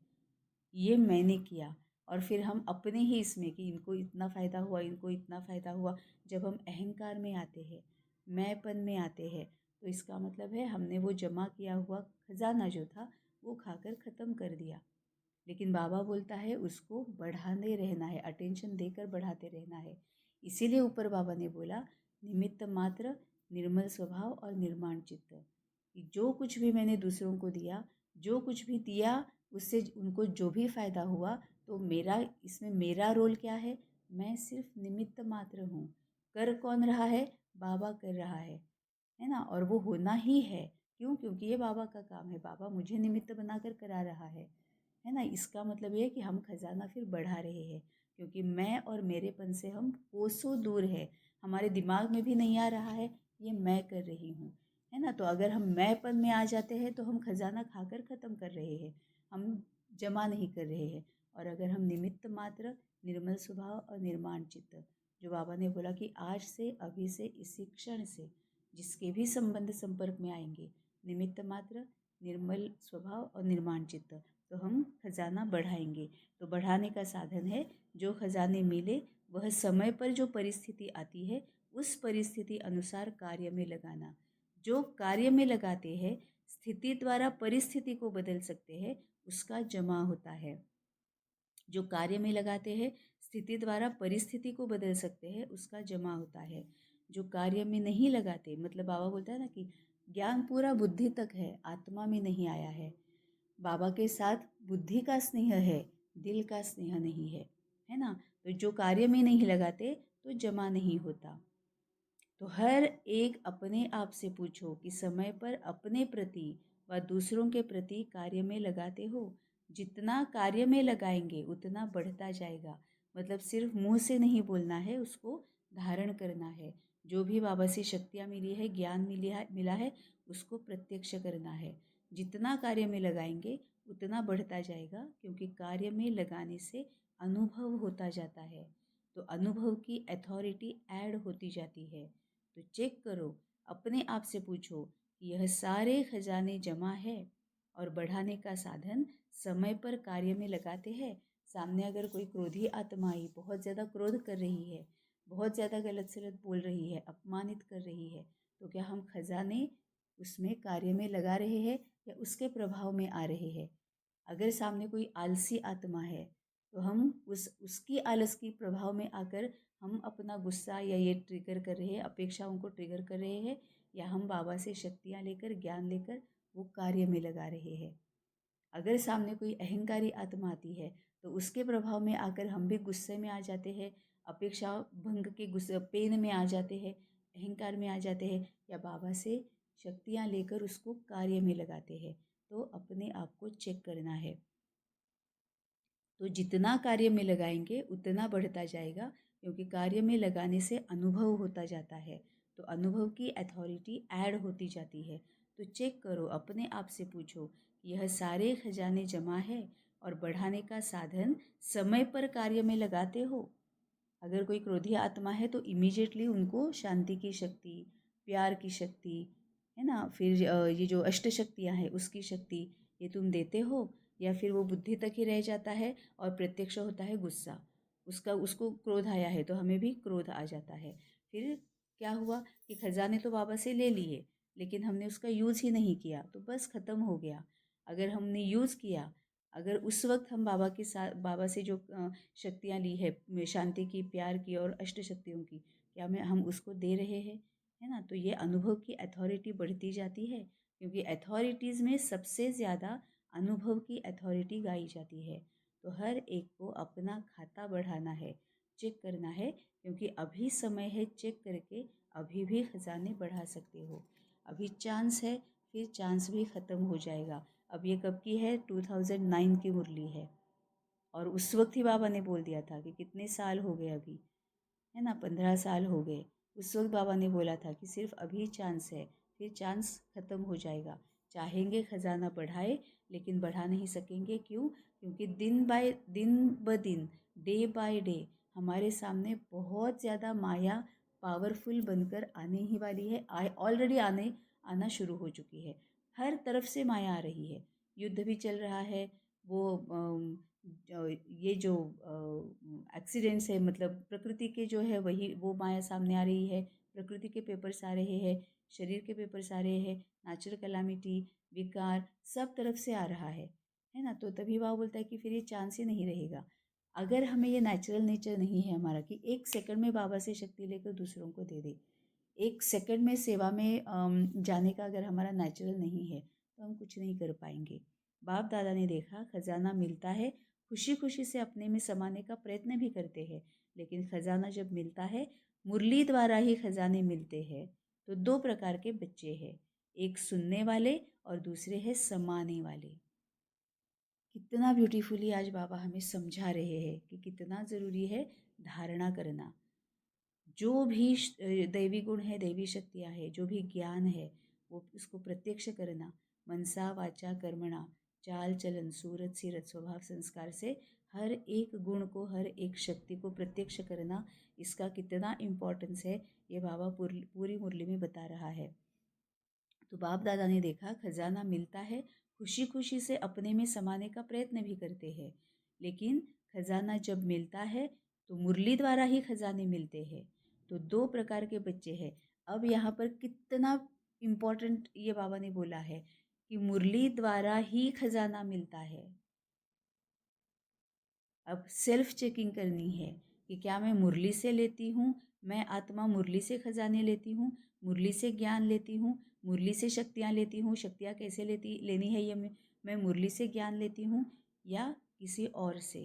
ये मैंने किया, और फिर हम अपने ही इसमें कि इनको इतना फ़ायदा हुआ, इनको इतना फ़ायदा हुआ। जब हम अहंकार में आते हैं, मैंपन में आते हैं, तो इसका मतलब है हमने वो जमा किया हुआ खजाना जो था वो खाकर ख़त्म कर दिया। लेकिन बाबा बोलता है उसको बढ़ाने रहना है, अटेंशन देकर बढ़ाते रहना है। इसीलिए ऊपर बाबा ने बोला, निमित्त मात्र, निर्मल स्वभाव और निर्माण चित्त, कि जो कुछ भी मैंने दूसरों को दिया, जो कुछ भी दिया उससे उनको जो भी फ़ायदा हुआ, तो मेरा इसमें मेरा रोल क्या है? मैं सिर्फ निमित्त मात्र हूँ। कर कौन रहा है? बाबा कर रहा है ना। और वो होना ही है, क्यों? क्योंकि ये बाबा का काम है, बाबा मुझे निमित्त बनाकर करा रहा है ना। इसका मतलब ये है कि हम खजाना फिर बढ़ा रहे हैं, क्योंकि मैं और मेरेपन से हम कोसों दूर है, हमारे दिमाग में भी नहीं आ रहा है ये मैं कर रही हूँ, है ना। तो अगर हम मैंपन में आ जाते हैं तो हम खजाना खाकर ख़त्म कर रहे हैं, हम जमा नहीं कर रहे हैं। और अगर हम निमित्त मात्र, निर्मल स्वभाव और निर्माण चित्त, जो बाबा ने बोला कि आज से, अभी से, इसी क्षण से जिसके भी संबंध संपर्क में आएंगे, निमित्त मात्र, निर्मल स्वभाव और निर्माण चित्त, तो हम खजाना बढ़ाएंगे। तो बढ़ाने का साधन है, जो खजाने मिले वह समय पर जो परिस्थिति आती है उस परिस्थिति अनुसार कार्य में लगाना। जो कार्य में लगाते हैं, स्थिति द्वारा परिस्थिति को बदल सकते हैं, उसका जमा होता है। जो कार्य में लगाते हैं, स्थिति द्वारा परिस्थिति को बदल सकते हैं, उसका जमा होता है। जो कार्य में नहीं लगाते, मतलब बाबा बोलता है ना कि ज्ञान पूरा बुद्धि तक है, आत्मा में नहीं आया है। बाबा के साथ बुद्धि का स्नेह है, दिल का स्नेह नहीं है ना। तो जो कार्य में नहीं लगाते तो जमा नहीं होता। तो हर एक अपने आप से पूछो कि समय पर अपने प्रति व दूसरों के प्रति कार्य में लगाते हो? जितना कार्य में लगाएंगे उतना बढ़ता जाएगा। मतलब सिर्फ मुंह से नहीं बोलना है उसको, धारण करना है। जो भी बाबा से शक्तियाँ मिली है, ज्ञान मिला है, उसको प्रत्यक्ष करना है। जितना कार्य में लगाएंगे उतना बढ़ता जाएगा, क्योंकि कार्य में लगाने से अनुभव होता जाता है, तो अनुभव की अथॉरिटी ऐड होती जाती है। तो चेक करो, अपने आप से पूछो कि यह सारे खजाने जमा है और बढ़ाने का साधन समय पर कार्य में लगाते हैं। सामने अगर कोई क्रोधी आत्मा आई, बहुत ज़्यादा क्रोध कर रही है, बहुत ज़्यादा गलत सलत बोल रही है, अपमानित कर रही है, तो क्या हम खजाने उसमें कार्य में लगा रहे हैं या उसके प्रभाव में आ रहे हैं? अगर सामने कोई आलसी आत्मा है, तो हम उसकी आलस की प्रभाव में आकर हम अपना गुस्सा या ये ट्रिगर कर रहे हैं, अपेक्षाओं को ट्रिगर कर रहे हैं, या हम बाबा से शक्तियाँ लेकर, ज्ञान लेकर वो कार्य में लगा रहे हैं। अगर सामने कोई अहंकारी आत्मा आती है, तो उसके प्रभाव में आकर हम भी गुस्से में आ जाते हैं, अपेक्षा भंग के गुस्से पेन में आ जाते हैं, अहंकार में आ जाते हैं, या बाबा से शक्तियाँ लेकर उसको कार्य में लगाते हैं। तो अपने आप को चेक करना है। तो जितना कार्य में लगाएंगे उतना बढ़ता जाएगा, क्योंकि कार्य में लगाने से अनुभव होता जाता है, तो अनुभव की अथॉरिटी ऐड होती जाती है। तो चेक करो, अपने आप से पूछो कि यह सारे खजाने जमा है और बढ़ाने का साधन समय पर कार्य में लगाते हो? अगर कोई क्रोधी आत्मा है तो इमीडिएटली उनको शांति की शक्ति, प्यार की शक्ति, है ना, फिर ये जो अष्ट शक्तियाँ हैं उसकी शक्ति, ये तुम देते हो, या फिर वो बुद्धि तक ही रह जाता है और प्रत्यक्ष होता है गुस्सा? उसको क्रोध आया है तो हमें भी क्रोध आ जाता है। फिर क्या हुआ कि खजाने तो बाबा से ले लिए, लेकिन हमने उसका यूज़ ही नहीं किया, तो बस ख़त्म हो गया। अगर हमने यूज़ किया, अगर उस वक्त हम बाबा से जो शक्तियाँ ली है, शांति की, प्यार की और अष्ट शक्तियों की, क्या हम उसको दे रहे हैं? है ना? तो ये अनुभव की अथॉरिटी बढ़ती जाती है, क्योंकि अथॉरिटीज़ में सबसे ज़्यादा अनुभव की अथॉरिटी गाई जाती है। तो हर एक को अपना खाता बढ़ाना है, चेक करना है, क्योंकि अभी समय है चेक करके अभी भी खजाने बढ़ा सकते हो। अभी चांस है, फिर चांस भी ख़त्म हो जाएगा। अब ये कब की है? 2009 की मुरली है, और उस वक्त ही बाबा ने बोल दिया था कि कितने साल हो गए अभी, है ना, 15 साल हो गए। उस वक्त बाबा ने बोला था कि सिर्फ अभी चांस है, फिर चांस ख़त्म हो जाएगा। चाहेंगे ख़जाना बढ़ाए, लेकिन बढ़ा नहीं सकेंगे। क्यों? क्योंकि दिन ब दिन, डे बाय डे हमारे सामने बहुत ज़्यादा माया पावरफुल बनकर आने ही वाली है। ऑलरेडी आना शुरू हो चुकी है। हर तरफ से माया आ रही है। युद्ध भी चल रहा है, वो ये जो एक्सीडेंट्स है, मतलब प्रकृति के जो है वही वो माया सामने आ रही है। प्रकृति के पेपर्स आ रहे हैं, शरीर के पेपर्स आ रहे हैं, नेचुरल कैलामिटी, विकार सब तरफ से आ रहा है ना। तो तभी वह बोलता है कि फिर ये चांस ही नहीं रहेगा। अगर हमें ये नेचुरल नेचर नहीं है हमारा कि एक सेकंड में बाबा से शक्ति लेकर दूसरों को दे दे, एक सेकंड में सेवा में जाने का अगर हमारा नेचुरल नहीं है, तो हम कुछ नहीं कर पाएंगे। बाप दादा ने देखा, खजाना मिलता है, खुशी खुशी से अपने में समाने का प्रयत्न भी करते हैं, लेकिन खजाना जब मिलता है, मुरली द्वारा ही खजाने मिलते हैं। तो दो प्रकार के बच्चे हैं, एक सुनने वाले और दूसरे हैं समाने वाले। कितना ब्यूटीफुली आज बाबा हमें समझा रहे हैं कि कितना ज़रूरी है धारणा करना। जो भी दैवी गुण है, दैवी शक्तियाँ है, जो भी ज्ञान है, वो उसको प्रत्यक्ष करना, मनसा वाचा कर्मणा, चाल चलन सूरत सीरत स्वभाव संस्कार से हर एक गुण को, हर एक शक्ति को प्रत्यक्ष करना, इसका कितना इम्पोर्टेंस है, ये बाबा पूरी मुरली में बता रहा है। तो बाप दादा ने देखा, खजाना मिलता है, खुशी खुशी से अपने में समाने का प्रयत्न भी करते हैं, लेकिन खजाना जब मिलता है तो मुरली द्वारा ही खजाने मिलते हैं। तो दो प्रकार के बच्चे हैं। अब यहाँ पर कितना इम्पोर्टेंट ये बाबा ने बोला है कि मुरली द्वारा ही खजाना मिलता है। अब सेल्फ चेकिंग करनी है कि क्या मैं मुरली से लेती हूँ, मैं आत्मा मुरली से खजाने लेती हूँ, मुरली से ज्ञान लेती हूँ, मुरली से शक्तियाँ लेती हूँ, शक्तियाँ कैसे लेनी है ये मैं मुरली से ज्ञान लेती हूँ या किसी और से,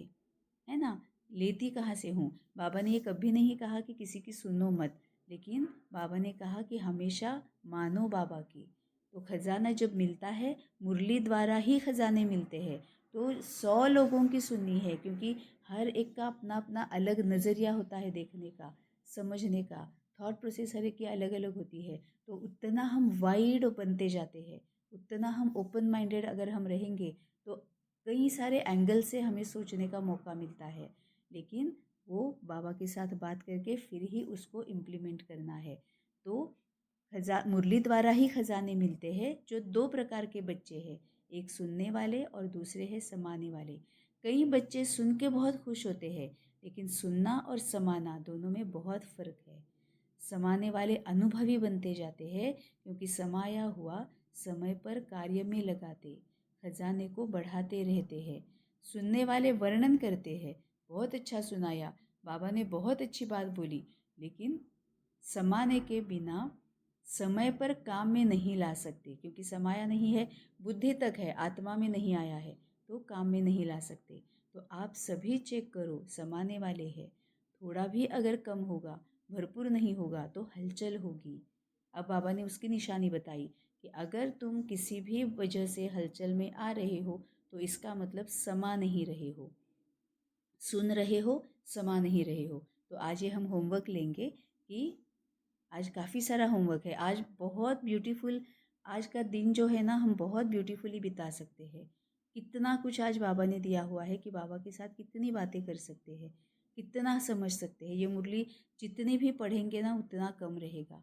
है ना। लेती कहाँ से हूँ? बाबा ने ये कभी नहीं कहा कि किसी की सुनो मत, लेकिन बाबा ने कहा कि हमेशा मानो बाबा की। तो खजाना जब मिलता है, मुरली द्वारा ही खजाने मिलते हैं। तो 100 लोगों की सुननी है, क्योंकि हर एक का अपना अपना अलग नज़रिया होता है देखने का। समझने का थॉट प्रोसेस हर एक की अलग अलग होती है, तो उतना हम वाइड बनते जाते हैं, उतना हम ओपन माइंडेड अगर हम रहेंगे तो कई सारे एंगल से हमें सोचने का मौका मिलता है। लेकिन वो बाबा के साथ बात करके फिर ही उसको इम्प्लीमेंट करना है। तो मुरली द्वारा ही खजाने मिलते हैं। जो दो प्रकार के बच्चे हैं, एक सुनने वाले और दूसरे हैं समाने वाले। कई बच्चे सुन के बहुत खुश होते हैं, लेकिन सुनना और समाना दोनों में बहुत फ़र्क है। समाने वाले अनुभवी बनते जाते हैं, क्योंकि समाया हुआ समय पर कार्य में लगाते खजाने को बढ़ाते रहते हैं। सुनने वाले वर्णन करते हैं, बहुत अच्छा सुनाया, बाबा ने बहुत अच्छी बात बोली, लेकिन समाने के बिना समय पर काम में नहीं ला सकते, क्योंकि समाया नहीं है, बुद्धि तक है, आत्मा में नहीं आया है, तो काम में नहीं ला सकते। तो आप सभी चेक करो, समाने वाले हैं, थोड़ा भी अगर कम होगा, भरपूर नहीं होगा, तो हलचल होगी। अब बाबा ने उसकी निशानी बताई कि अगर तुम किसी भी वजह से हलचल में आ रहे हो, तो इसका मतलब समा नहीं रहे हो, सुन रहे हो, समा नहीं रहे हो। तो आज ये हम होमवर्क लेंगे कि आज काफ़ी सारा होमवर्क है। आज बहुत ब्यूटीफुल, आज का दिन जो है ना, हम बहुत ब्यूटीफुली बिता सकते हैं। कितना कुछ आज बाबा ने दिया हुआ है कि बाबा के साथ कितनी बातें कर सकते हैं, कितना समझ सकते हैं। ये मुरली जितनी भी पढ़ेंगे ना, उतना कम रहेगा,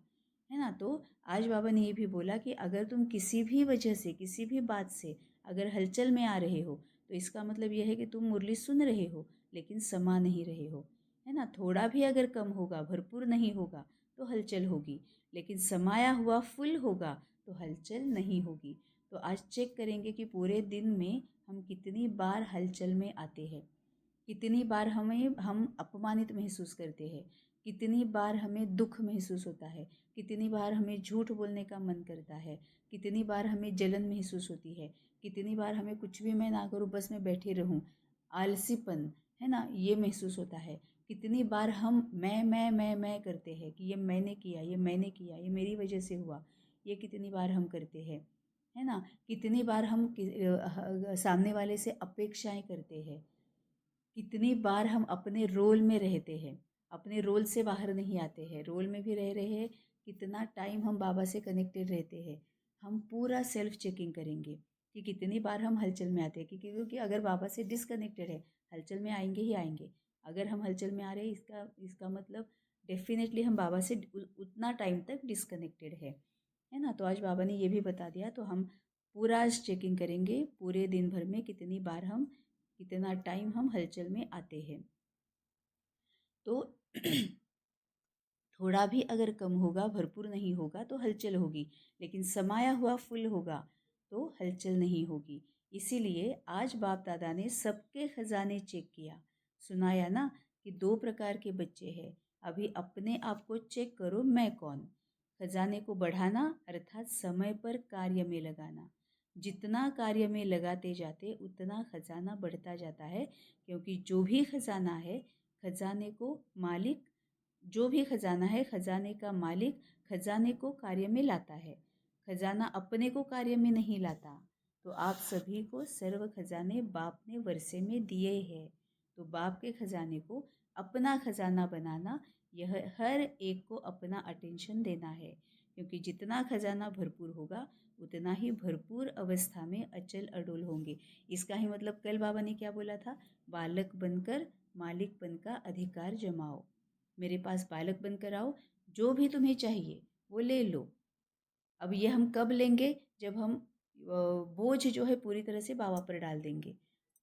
है ना। तो आज बाबा ने ये भी बोला कि अगर तुम किसी भी वजह से, किसी भी बात से अगर हलचल में आ रहे हो, तो इसका मतलब यह है कि तुम मुरली सुन रहे हो, लेकिन समा नहीं रहे हो, है ना। थोड़ा भी अगर कम होगा, भरपूर नहीं होगा, तो हलचल होगी, लेकिन समाया हुआ फुल होगा तो हलचल नहीं होगी। तो आज चेक करेंगे कि पूरे दिन में हम कितनी बार हलचल में आते हैं, कितनी बार हम अपमानित महसूस करते हैं, कितनी बार हमें दुख महसूस होता है, कितनी बार हमें झूठ बोलने का मन करता है, कितनी बार हमें जलन महसूस होती है, कितनी बार हमें कुछ भी मैं ना करूँ, बस मैं बैठे रहूँ, आलसीपन, है ना, ये महसूस होता है। कितनी बार हम मैं करते हैं कि ये मैंने किया, ये मैंने किया, ये मेरी वजह से हुआ, ये कितनी बार हम करते हैं, है ना। कितनी बार हम सामने वाले से अपेक्षाएं करते हैं, कितनी बार हम अपने रोल में रहते हैं, अपने रोल से बाहर नहीं आते हैं, रोल में भी रह रहे हैं। कितना टाइम हम बाबा से कनेक्टेड रहते हैं, हम पूरा सेल्फ चेकिंग करेंगे कि कितनी बार हम हलचल में आते हैं। क्योंकि अगर बाबा से डिसकनेक्टेड है, हलचल में आएंगे ही आएंगे। अगर हम हलचल में आ रहे हैं, इसका मतलब डेफिनेटली हम बाबा से उतना टाइम तक डिसकनेक्टेड है ना। तो आज बाबा ने ये भी बता दिया, तो हम पूरा आज चेकिंग करेंगे पूरे दिन भर में कितनी बार हम, कितना टाइम हम हलचल में आते हैं। तो थोड़ा भी अगर कम होगा, भरपूर नहीं होगा, तो हलचल होगी, लेकिन समाया हुआ फुल होगा तो हलचल नहीं होगी। इसीलिए आज बाप दादा ने सबके खजाने चेक किया, सुनाया ना कि दो प्रकार के बच्चे हैं। अभी अपने आप को चेक करो, मैं कौन। खजाने को बढ़ाना अर्थात समय पर कार्य में लगाना। जितना कार्य में लगाते जाते उतना खजाना बढ़ता जाता है, क्योंकि जो भी खजाना है, खजाने को मालिक, जो भी खजाना है, खजाने का मालिक खजाने को कार्य में लाता है, खजाना अपने को कार्य में नहीं लाता। तो आप सभी को सर्व खजाने बाप ने वर्षे में दिए हैं, तो बाप के खजाने को अपना खजाना बनाना, यह हर एक को अपना अटेंशन देना है। क्योंकि जितना खजाना भरपूर होगा, उतना ही भरपूर अवस्था में अचल अडोल होंगे। इसका ही मतलब कल बाबा ने क्या बोला था, बालक बनकर मालिकपन का अधिकार जमाओ। मेरे पास बालक बनकर आओ, जो भी तुम्हें चाहिए वो ले लो। अब ये हम कब लेंगे, जब हम बोझ जो है पूरी तरह से बाबा पर डाल देंगे।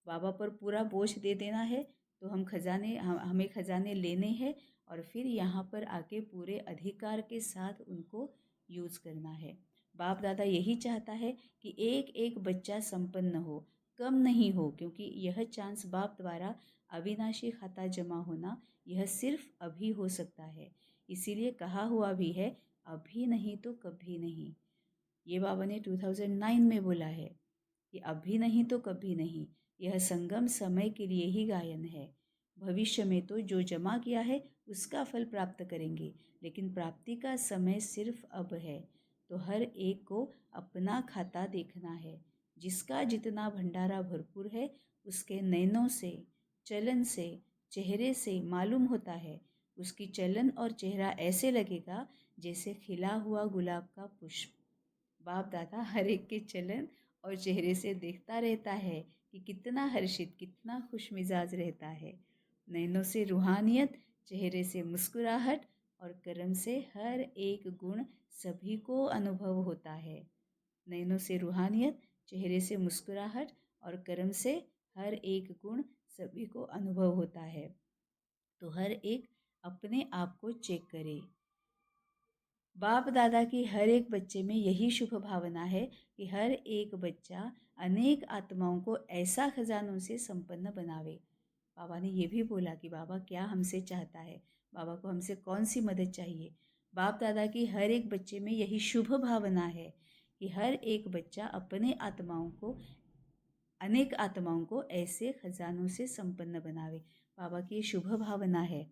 बाबा पर पूरा बोझ दे देना है, तो हमें खजाने लेने हैं और फिर यहाँ पर आके पूरे अधिकार के साथ उनको यूज़ करना है। बाप दादा यही चाहता है कि एक एक बच्चा संपन्न हो, कम नहीं हो, क्योंकि यह चांस बाप द्वारा अविनाशी खाता जमा होना, यह सिर्फ अभी हो सकता है। इसीलिए कहा हुआ भी है, अभी नहीं तो कभी नहीं। ये बाबा ने 2009 में बोला है कि अभी नहीं तो कभी नहीं, यह संगम समय के लिए ही गायन है। भविष्य में तो जो जमा किया है उसका फल प्राप्त करेंगे, लेकिन प्राप्ति का समय सिर्फ अब है। तो हर एक को अपना खाता देखना है। जिसका जितना भंडारा भरपूर है, उसके नैनों से, चलन से, चेहरे से मालूम होता है उसकी चलन और चेहरा ऐसे लगेगा जैसे खिला हुआ गुलाब का पुष्प। बाप दादा हर एक के चलन और चेहरे से देखता रहता है कि कितना हर्षित, कितना खुश मिजाज रहता है। नैनों से रूहानियत, चेहरे से मुस्कुराहट और कर्म से हर एक गुण सभी को अनुभव होता है। नैनों से रूहानियत, चेहरे से मुस्कुराहट और कर्म से हर एक गुण सभी को अनुभव होता है। तो हर एक अपने आप को चेक करे। बाप दादा की हर एक बच्चे में यही शुभ भावना है कि हर एक बच्चा अनेक आत्माओं को ऐसा खजानों से संपन्न बनावे। बाबा ने ये भी बोला कि बाबा क्या हमसे चाहता है, बाबा को हमसे कौन सी मदद चाहिए। बाप दादा की हर एक बच्चे में यही शुभ भावना है कि हर एक बच्चा अपने आत्माओं को, अनेक आत्माओं को ऐसे खजानों से संपन्न बनावे। बाबा की ये शुभ भावना है,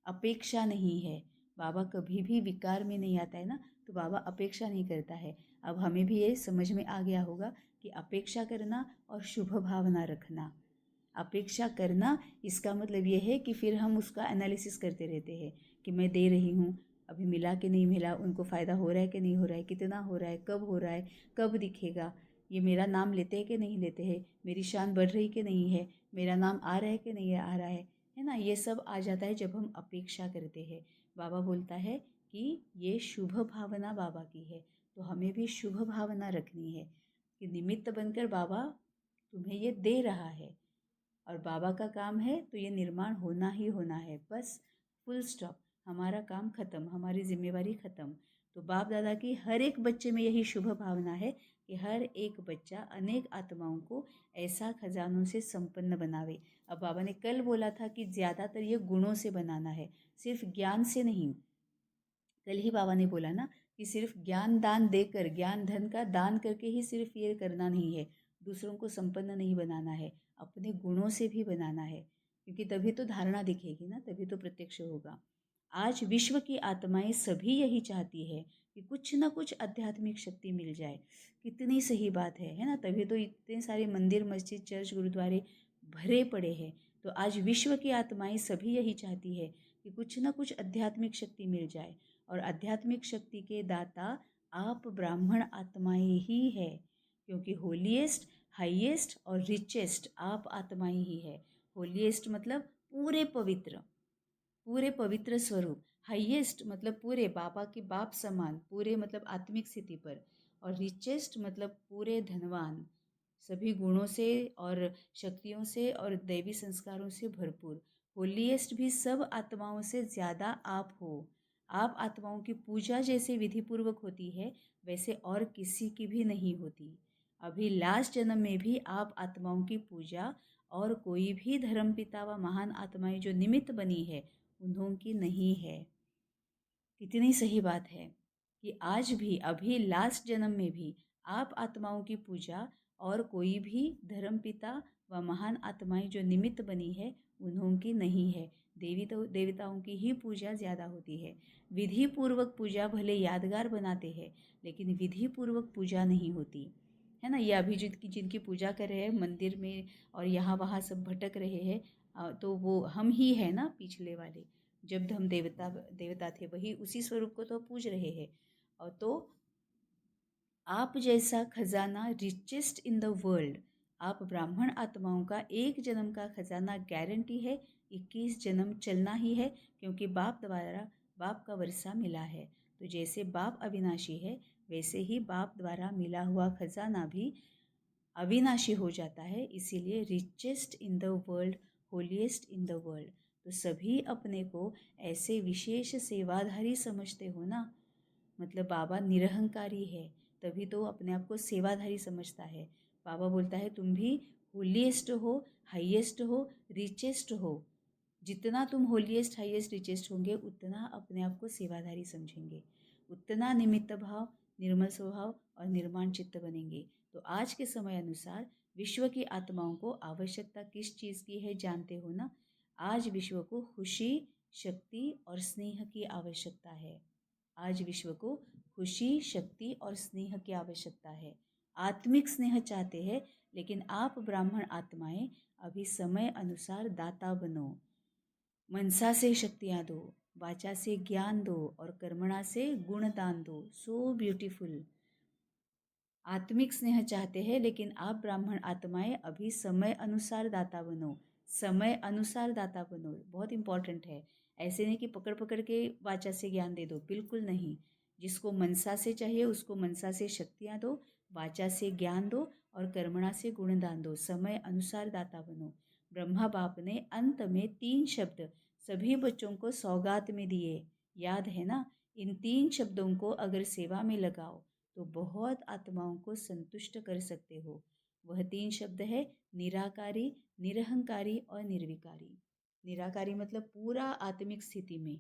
अपेक्षा नहीं है। बाबा कभी भी विकार में नहीं आता है ना, तो बाबा अपेक्षा नहीं करता है। अब हमें भी ये समझ में आ गया होगा कि अपेक्षा करना और शुभ भावना रखना। अपेक्षा करना इसका मतलब ये है कि फिर हम उसका एनालिसिस करते रहते हैं कि मैं दे रही हूँ, अभी मिला कि नहीं मिला, उनको फ़ायदा हो रहा है कि नहीं हो रहा है, कितना हो रहा है, कब हो रहा है, कब दिखेगा, ये मेरा नाम लेते हैं कि नहीं लेते हैं, मेरी शान बढ़ रही कि नहीं है, मेरा नाम आ रहा है कि नहीं आ रहा है ना। ये सब आ जाता है जब हम अपेक्षा करते हैं। बाबा बोलता है कि ये शुभ भावना बाबा की है, तो हमें भी शुभ भावना रखनी है कि निमित्त बनकर बाबा तुम्हें ये दे रहा है और बाबा का काम है तो ये निर्माण होना ही होना है, बस फुल स्टॉप। हमारा काम ख़त्म, हमारी जिम्मेवारी ख़त्म। तो बाप दादा की हर एक बच्चे में यही शुभ भावना है कि हर एक बच्चा अनेक आत्माओं को ऐसा खजानों से संपन्न बनावे। अब बाबा ने कल बोला था कि ज़्यादातर ये गुणों से बनाना है, सिर्फ ज्ञान से नहीं। कल ही बाबा ने बोला ना कि सिर्फ ज्ञान दान देकर, ज्ञान धन का दान करके ही सिर्फ ये करना नहीं है, दूसरों को संपन्न नहीं बनाना है, अपने गुणों से भी बनाना है, क्योंकि तभी तो धारणा दिखेगी ना, तभी तो प्रत्यक्ष होगा। आज विश्व की आत्माएं सभी यही चाहती है कि कुछ ना कुछ आध्यात्मिक शक्ति मिल जाए। कितनी सही बात है ना। तभी तो इतने सारे मंदिर, मस्जिद, चर्च, गुरुद्वारे भरे पड़े हैं। तो आज विश्व की आत्माएं सभी यही चाहती है कि कुछ ना कुछ आध्यात्मिक शक्ति मिल जाए, और आध्यात्मिक शक्ति के दाता आप ब्राह्मण आत्माएं ही है, क्योंकि होलीएस्ट, हाईएस्ट और रिचेस्ट आप आत्माएं ही है। होलीएस्ट मतलब पूरे पवित्र, पूरे पवित्र स्वरूप। हाईएस्ट मतलब पूरे बाबा के बाप समान, पूरे मतलब आत्मिक स्थिति पर। और रिचेस्ट मतलब पूरे धनवान, सभी गुणों से और शक्तियों से और दैवी संस्कारों से भरपूर। होलीएस्ट भी सब आत्माओं से ज़्यादा आप हो। आप आत्माओं की पूजा जैसे विधिपूर्वक होती है, वैसे और किसी की भी नहीं होती। अभी लास्ट जन्म में भी आप आत्माओं की पूजा और कोई भी धर्मपिता व महान आत्माएं जो निमित्त बनी है उन्हों की नहीं है। कितनी सही बात है कि आज भी, अभी लास्ट जन्म में भी आप आत्माओं की पूजा और कोई भी धर्मपिता व महान आत्माएं जो निमित्त बनी है उन्हों की नहीं है। देवताओं की ही पूजा ज़्यादा होती है। विधि पूर्वक पूजा भले यादगार बनाते हैं, लेकिन विधि पूर्वक पूजा नहीं होती है ना। ये अभी जिनकी पूजा कर रहे हैं मंदिर में और यहाँ वहाँ सब भटक रहे हैं, तो वो हम ही है ना पिछले वाले। जब हम देवता थे वही उसी स्वरूप को तो पूज रहे हैं। और तो आप जैसा खजाना रिचेस्ट इन द वर्ल्ड, आप ब्राह्मण आत्माओं का एक जन्म का खजाना गारंटी है, 21 जन्म चलना ही है, क्योंकि बाप द्वारा बाप का वर्षा मिला है। तो जैसे बाप अविनाशी है, वैसे ही बाप द्वारा मिला हुआ खजाना भी अविनाशी हो जाता है। इसीलिए richest in the world, holiest in the world. तो सभी अपने को ऐसे विशेष सेवाधारी समझते हो ना, मतलब बाबा निरहंकारी है, तभी तो अपने आप को सेवाधारी समझता है। बाबा बोलता है तुम भी होलीएस्ट हो, हाईएस्ट हो, रिचेस्ट हो। जितना तुम होलीएस्ट, हाईएस्ट, रिचेस्ट होंगे उतना अपने आप को सेवाधारी समझेंगे, उतना निमित्त भाव, निर्मल स्वभाव और निर्माण चित्त बनेंगे। तो आज के समय अनुसार विश्व की आत्माओं को आवश्यकता किस चीज़ की है जानते हो ना। आज विश्व को खुशी, शक्ति और स्नेह की आवश्यकता है। आज विश्व को खुशी, शक्ति और स्नेह की आवश्यकता है। आत्मिक स्नेह चाहते हैं, लेकिन आप ब्राह्मण आत्माएं अभी समय अनुसार दाता बनो, मनसा से शक्तियाँ दो, वाचा से ज्ञान दो और कर्मणा से गुणदान दो। So beautiful. आत्मिक स्नेह चाहते हैं, लेकिन आप ब्राह्मण आत्माएं अभी समय अनुसार दाता बनो। समय अनुसार दाता बनो, बहुत इंपॉर्टेंट है। ऐसे नहीं कि पकड़ पकड़ के वाचा से ज्ञान दे दो, बिल्कुल नहीं। जिसको मनसा से चाहिए उसको मनसा से शक्तियाँ दो, वाचा से ज्ञान दो और कर्मणा से गुणदान दो। समय अनुसार दाता बनो। ब्रह्मा बाप ने अंत में 3 शब्द सभी बच्चों को सौगात में दिए, याद है ना? इन 3 शब्दों को अगर सेवा में लगाओ तो बहुत आत्माओं को संतुष्ट कर सकते हो। वह 3 शब्द है निराकारी, निरहंकारी और निर्विकारी। निराकारी मतलब पूरा आत्मिक स्थिति में।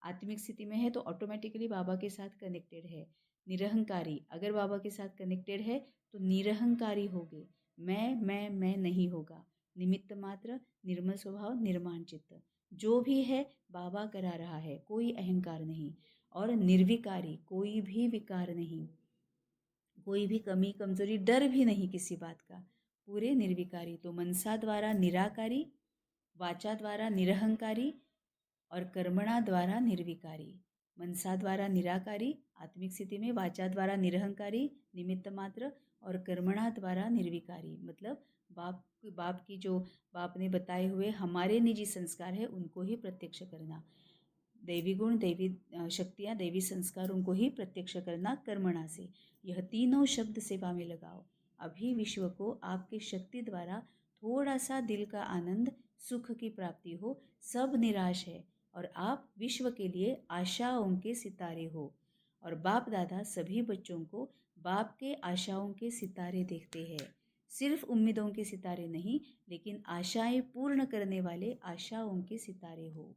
आत्मिक स्थिति में है तो ऑटोमेटिकली बाबा के साथ कनेक्टेड है। निरहंकारी, अगर बाबा के साथ कनेक्टेड है तो निरहंकारी होगे। मैं नहीं होगा। निमित्त मात्र, निर्मल स्वभाव, निर्माण चित्त। जो भी है बाबा करा रहा है, कोई अहंकार नहीं। और निर्विकारी, कोई भी विकार नहीं, कोई भी कमी कमजोरी, डर भी नहीं किसी बात का, पूरे निर्विकारी। तो मनसा द्वारा निराकारी, वाचा द्वारा निरहंकारी और कर्मणा द्वारा निर्विकारी। मनसा द्वारा निराकारी आत्मिक स्थिति में, वाचा द्वारा निरहंकारी निमित्त मात्र और कर्मणा द्वारा निर्विकारी मतलब बाप की जो बाप ने बताए हुए हमारे निजी संस्कार है उनको ही प्रत्यक्ष करना। दैवी गुण, दैवी शक्तियाँ, दैवी संस्कार उनको ही प्रत्यक्ष करना कर्मणा से। यह तीनों शब्द सेवा में लगाओ। अभी विश्व को आपके शक्ति द्वारा थोड़ा सा दिल का आनंद, सुख की प्राप्ति हो। सब निराश है और आप विश्व के लिए आशाओं के सितारे हो। और बाप दादा सभी बच्चों को बाप के आशाओं के सितारे देखते हैं। सिर्फ उम्मीदों के सितारे नहीं, लेकिन आशाएं पूर्ण करने वाले आशाओं के सितारे हो।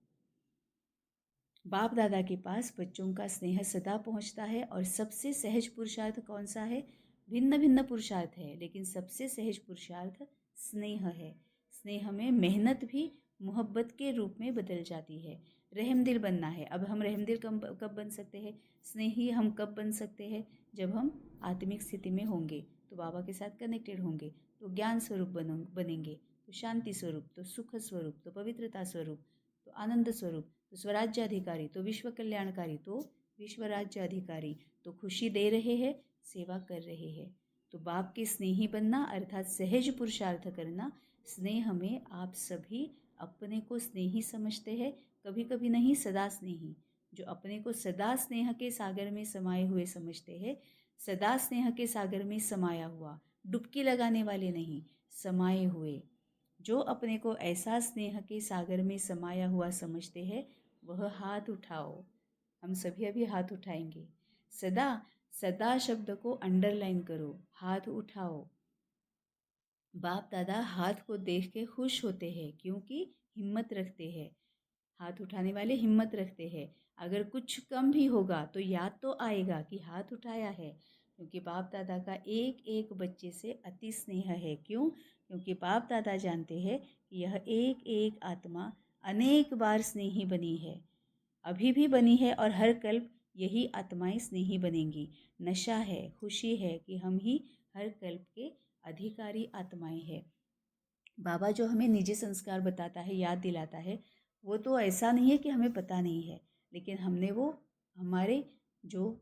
बाप दादा के पास बच्चों का स्नेह सदा पहुंचता है। और सबसे सहज पुरुषार्थ कौन सा है? भिन्न भिन्न पुरुषार्थ है, लेकिन सबसे सहज पुरुषार्थ स्नेह है। स्नेह में मेहनत भी मोहब्बत के रूप में बदल जाती है। रहमदिल बनना है। अब हम रहमदिल कब बन सकते हैं? स्नेही हम कब बन सकते हैं? जब हम आत्मिक स्थिति में होंगे, तो बाबा के साथ कनेक्टेड होंगे, तो ज्ञान स्वरूप बनेंगे, तो शांति स्वरूप, तो सुख स्वरूप, तो पवित्रता स्वरूप, तो आनंद स्वरूप, तो स्वराज्य अधिकारी, तो विश्व कल्याणकारी, तो विश्व राज्य अधिकारी। तो खुशी दे रहे हैं, सेवा कर रहे हैं। तो बाप के स्नेही बनना अर्थात सहज पुरुषार्थ करना। स्नेह में आप सभी अपने को स्नेही समझते हैं, कभी कभी नहीं, सदा स्नेही। जो अपने को सदा स्नेह के सागर में समाये हुए समझते हैं, सदा स्नेह के सागर में समाया हुआ, डुबकी लगाने वाले नहीं, समाये हुए। जो अपने को ऐसा स्नेह के सागर में समाया हुआ समझते हैं, वह हाथ उठाओ। हम सभी अभी हाथ उठाएंगे। सदा, सदा शब्द को अंडरलाइन करो, हाथ उठाओ। बाप दादा हाथ को देख के खुश होते हैं, क्योंकि हिम्मत रखते हैं। हाथ उठाने वाले हिम्मत रखते हैं। अगर कुछ कम भी होगा तो याद तो आएगा कि हाथ उठाया है, क्योंकि बाप दादा का एक एक बच्चे से अति स्नेह है। क्यों? क्योंकि बाप दादा जानते हैं कि यह एक एक आत्मा अनेक बार स्नेही बनी है, अभी भी बनी है और हर कल्प यही आत्माएं स्नेही बनेंगी। नशा है, खुशी है कि हम ही हर कल्प के अधिकारी आत्माएं हैं। बाबा जो हमें निजी संस्कार बताता है, याद दिलाता है, वो तो ऐसा नहीं है कि हमें पता नहीं है, लेकिन हमने वो हमारे जो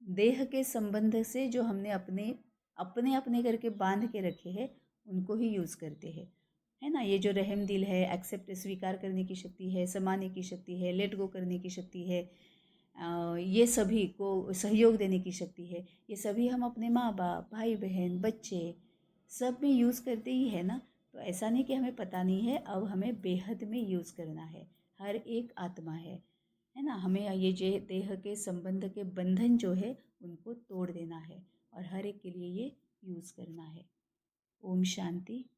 देह के संबंध से जो हमने अपने अपने अपने करके बांध के रखे हैं, उनको ही यूज़ करते हैं, है ना? ये जो रहम दिल है, एक्सेप्ट स्वीकार करने की शक्ति है, समाने की शक्ति है, लेट गो करने की शक्ति है, ये सभी को सहयोग देने की शक्ति है, ये सभी हम अपने माँ बाप, भाई बहन, बच्चे सब में यूज़ करते ही है ना। तो ऐसा नहीं कि हमें पता नहीं है, अब हमें बेहद में यूज़ करना है। हर एक आत्मा है ना? हमें ये जो देह के संबंध के बंधन जो है उनको तोड़ देना है और हर एक के लिए ये यूज़ करना है। ओम शांति।